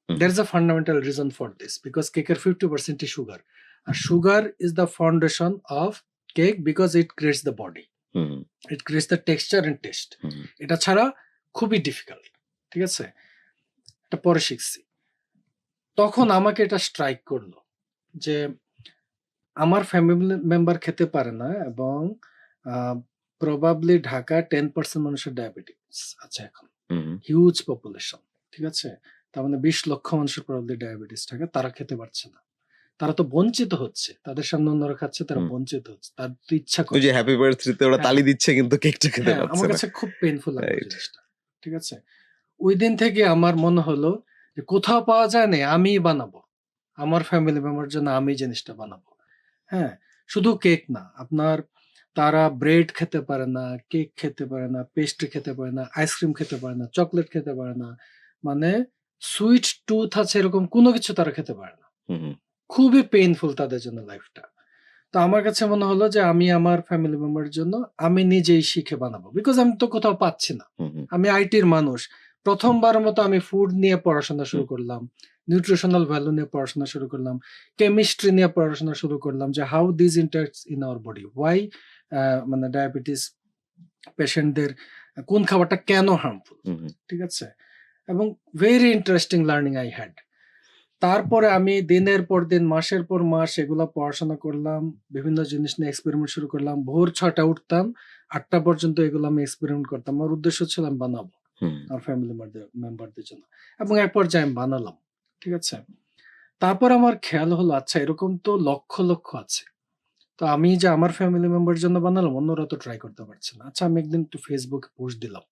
হু, There is a fundamental reason for this because কেকের 50% is sugar. R sugar is the foundation of cake because it creates the body. Who, It creates the texture and taste. হু, এটা ছাড়া খুবই difficult. ঠিক আছে? এটা পরে শিখছি। তখন আমাকে এটা স্ট্রাইক করলো যে আমার ফ্যামিলি মেম্বার খেতে পারে না এবং আ প্রবাবলি ঢাকায় 10% মানুষের ডায়াবেটিস আছে এখন। হু, হিউজ পপুলেশন। ঠিক আছে? তার মানে ২০ লক্ষ মানুষের প্রবাবলি ডায়াবেটিস থাকে। তারা খেতে পারছে না। তারা তো বঞ্চিত হচ্ছে। তাদের সামনে অন্যরা খাচ্ছে, তারা হুম। বঞ্চিত হচ্ছে। তার তো ইচ্ছা ওই করে। যে হ্যাপি বার্থডে ওরা হ্যাঁ, তালি দিচ্ছে কিন্তু কেকটা খেতে হ্যাঁ, পারছে আমার না। কাছে খুব পেইনফুল লাগলো রাইট। জিনিসটা। ঠিক আছে? ঐদিন থেকে আমার মনে হলো যে কোথাও পাওয়া যায় নাই, আমিই বানাবো। আমার ফ্যামিলি মেম্বার জন্য আমি জিনিসটা বানাবো। হ্যাঁ? শুধু কেক না, আপনার তারা ব্রেড খেতে পারে না, কেক খেতে পারে না, পেস্ট্রি খেতে পারে না, আইসক্রিম খেতে পারে না, চকোলেট খেতে পারে না। মানে সুইট টুথ আছে এরকম কোনো কিছু তারা খেতে পারে না। হু, হু, খুবই পেইনফুল তাদের জন্য লাইফটা। তো আমার কাছে মনে হলো যে আমি আমার ফ্যামিলি মেম্বারের জন্য আমি নিজেই শিখে বানাবো। বিকজ আমি তো কোথাও পাচ্ছি না। হু, হু, আমি আইটির মানুষ। ১ম বারের মতো আমি ফুড নিয়ে পড়াশোনা শুরু হুম। করলাম। নিউট্রিশনাল ভ্যালু নিয়ে পড়াশোনা শুরু করলাম। কেমিস্ট্রি নিয়ে পড়াশোনা শুরু করলাম যে how this interacts in our body. Why মানে ডায়াবেটিস পেশেন্টদের কোন খাবারটা কেন হার্মফুল। হু, হু, ঠিক আছে? এবং very interesting learning I had. তারপরে আমি দিনের পর দিন, মাসের পর মাস এগুলা পড়াশোনা করলাম। বিভিন্ন জিনিস নিয়ে এক্সপেরিমেন্ট শুরু করলাম। ভোর ৬ টায় উঠতাম। ৮ টা পর্যন্ত এগুলো আমি এক্সপেরিমেন্ট করতাম। আমার উদ্দেশ্য ছিল আমি বানাবো হুম। আমার ফ্যামিলি মেম্বারদের জন্য। এবং এক পর্যায়ে আমি বানালাম। ঠিক আছে? তারপর আমার খেয়াল হলো আচ্ছা এরকম তো লক্ষ, লক্ষ আছে। তো আমি যে আমার ফ্যামিলি মেম্বারের জন্য বানালাম অন্যরা তো ট্রাই করতে পারছে না। আচ্ছা আমি একদিন একটু Facebook এ পোস্ট দিলাম।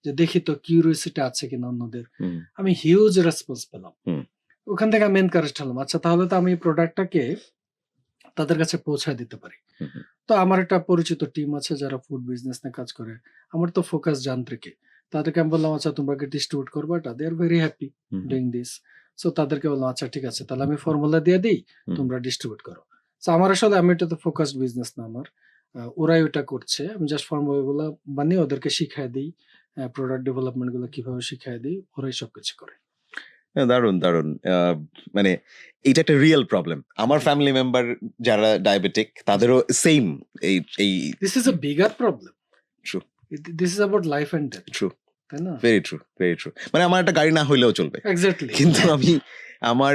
যে দেখি তো কিউরিওসিটি আছে কিনা অন্যদের। হুম, আমি হিউজ রেসপন্স পেলাম। হুম। ওখান থেকে আমি এনকারেজড হলাম। আচ্ছা তাহলে তো আমি এই প্রোডাক্টটাকে তাদের কাছে পৌঁছায় দিতে পারি। হুম, হুম, তো আমার একটা পরিচিত টিম আছে যারা ফুড বিজনেস নিয়ে কাজ করে। আমার তো ফোকাস যান্ত্রিকে। তাদেরকে আমি বললাম, "আচ্ছা তোমরা কি ডিস্ট্রিবিউট করবা এটা?" They are very happy hmm, hmm, doing this. So তাদেরকে বললাম, "আচ্ছা ঠিক আছে। তাহলে আমি ফর্মুলা দিয়ে দেই, হুম, তোমরা ডিস্ট্রিবিউট করো।" সো আমার আসলে আমি এটাতে ফোকাসড বিজনেস না আমার। ওরাই ওটা করছে। আমি জাস্ট ফর্মুলাগুলা বানিয়ে ওদেরকে শিখায় দেই। প্রোডাক্ট ডেভেলপমেন্ট গুলো কিভাবে শিখায় দেই, ওরাই সবকিছু করে। দারুণ, দারুণ। মানে এইটা একটা রিয়াল প্রবলেম। আমার জি। ফ্যামিলি মেম্বার যারা ডায়াবেটিক তাদেরও সেইম এই এই this is a bigger problem. True, this is about life and death. True, তাই না? Very true, very true. মানে আমার একটা গাড়ি না হইলেও চলবে। এক্সাক্টলি, কিন্তু আমি আমার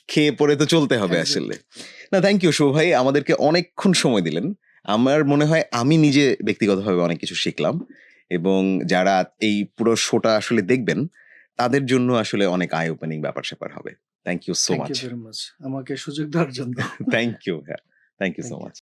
খেয়ে পরে তো চলতে হবে আসলে। এক্সাক্টলি। না থ্যাংক ইউ শুভ ভাই। আমাদেরকে অনেকক্ষণ সময় দিলেন। আমার মনে হয় আমি নিজে ব্যক্তিগতভাবে অনেক কিছু শিখলাম এবং যারা এই পুরো শোটা আসলে দেখবেন তাদের জন্য আসলে অনেক আই ওপেনিং ব্যাপার-স্যাপার হবে। Thank you so thank much. You very much আমাকে সুযোগ দেওয়ার জন্য। Thank you. হ্যাঁ, thank you so thank you. Much.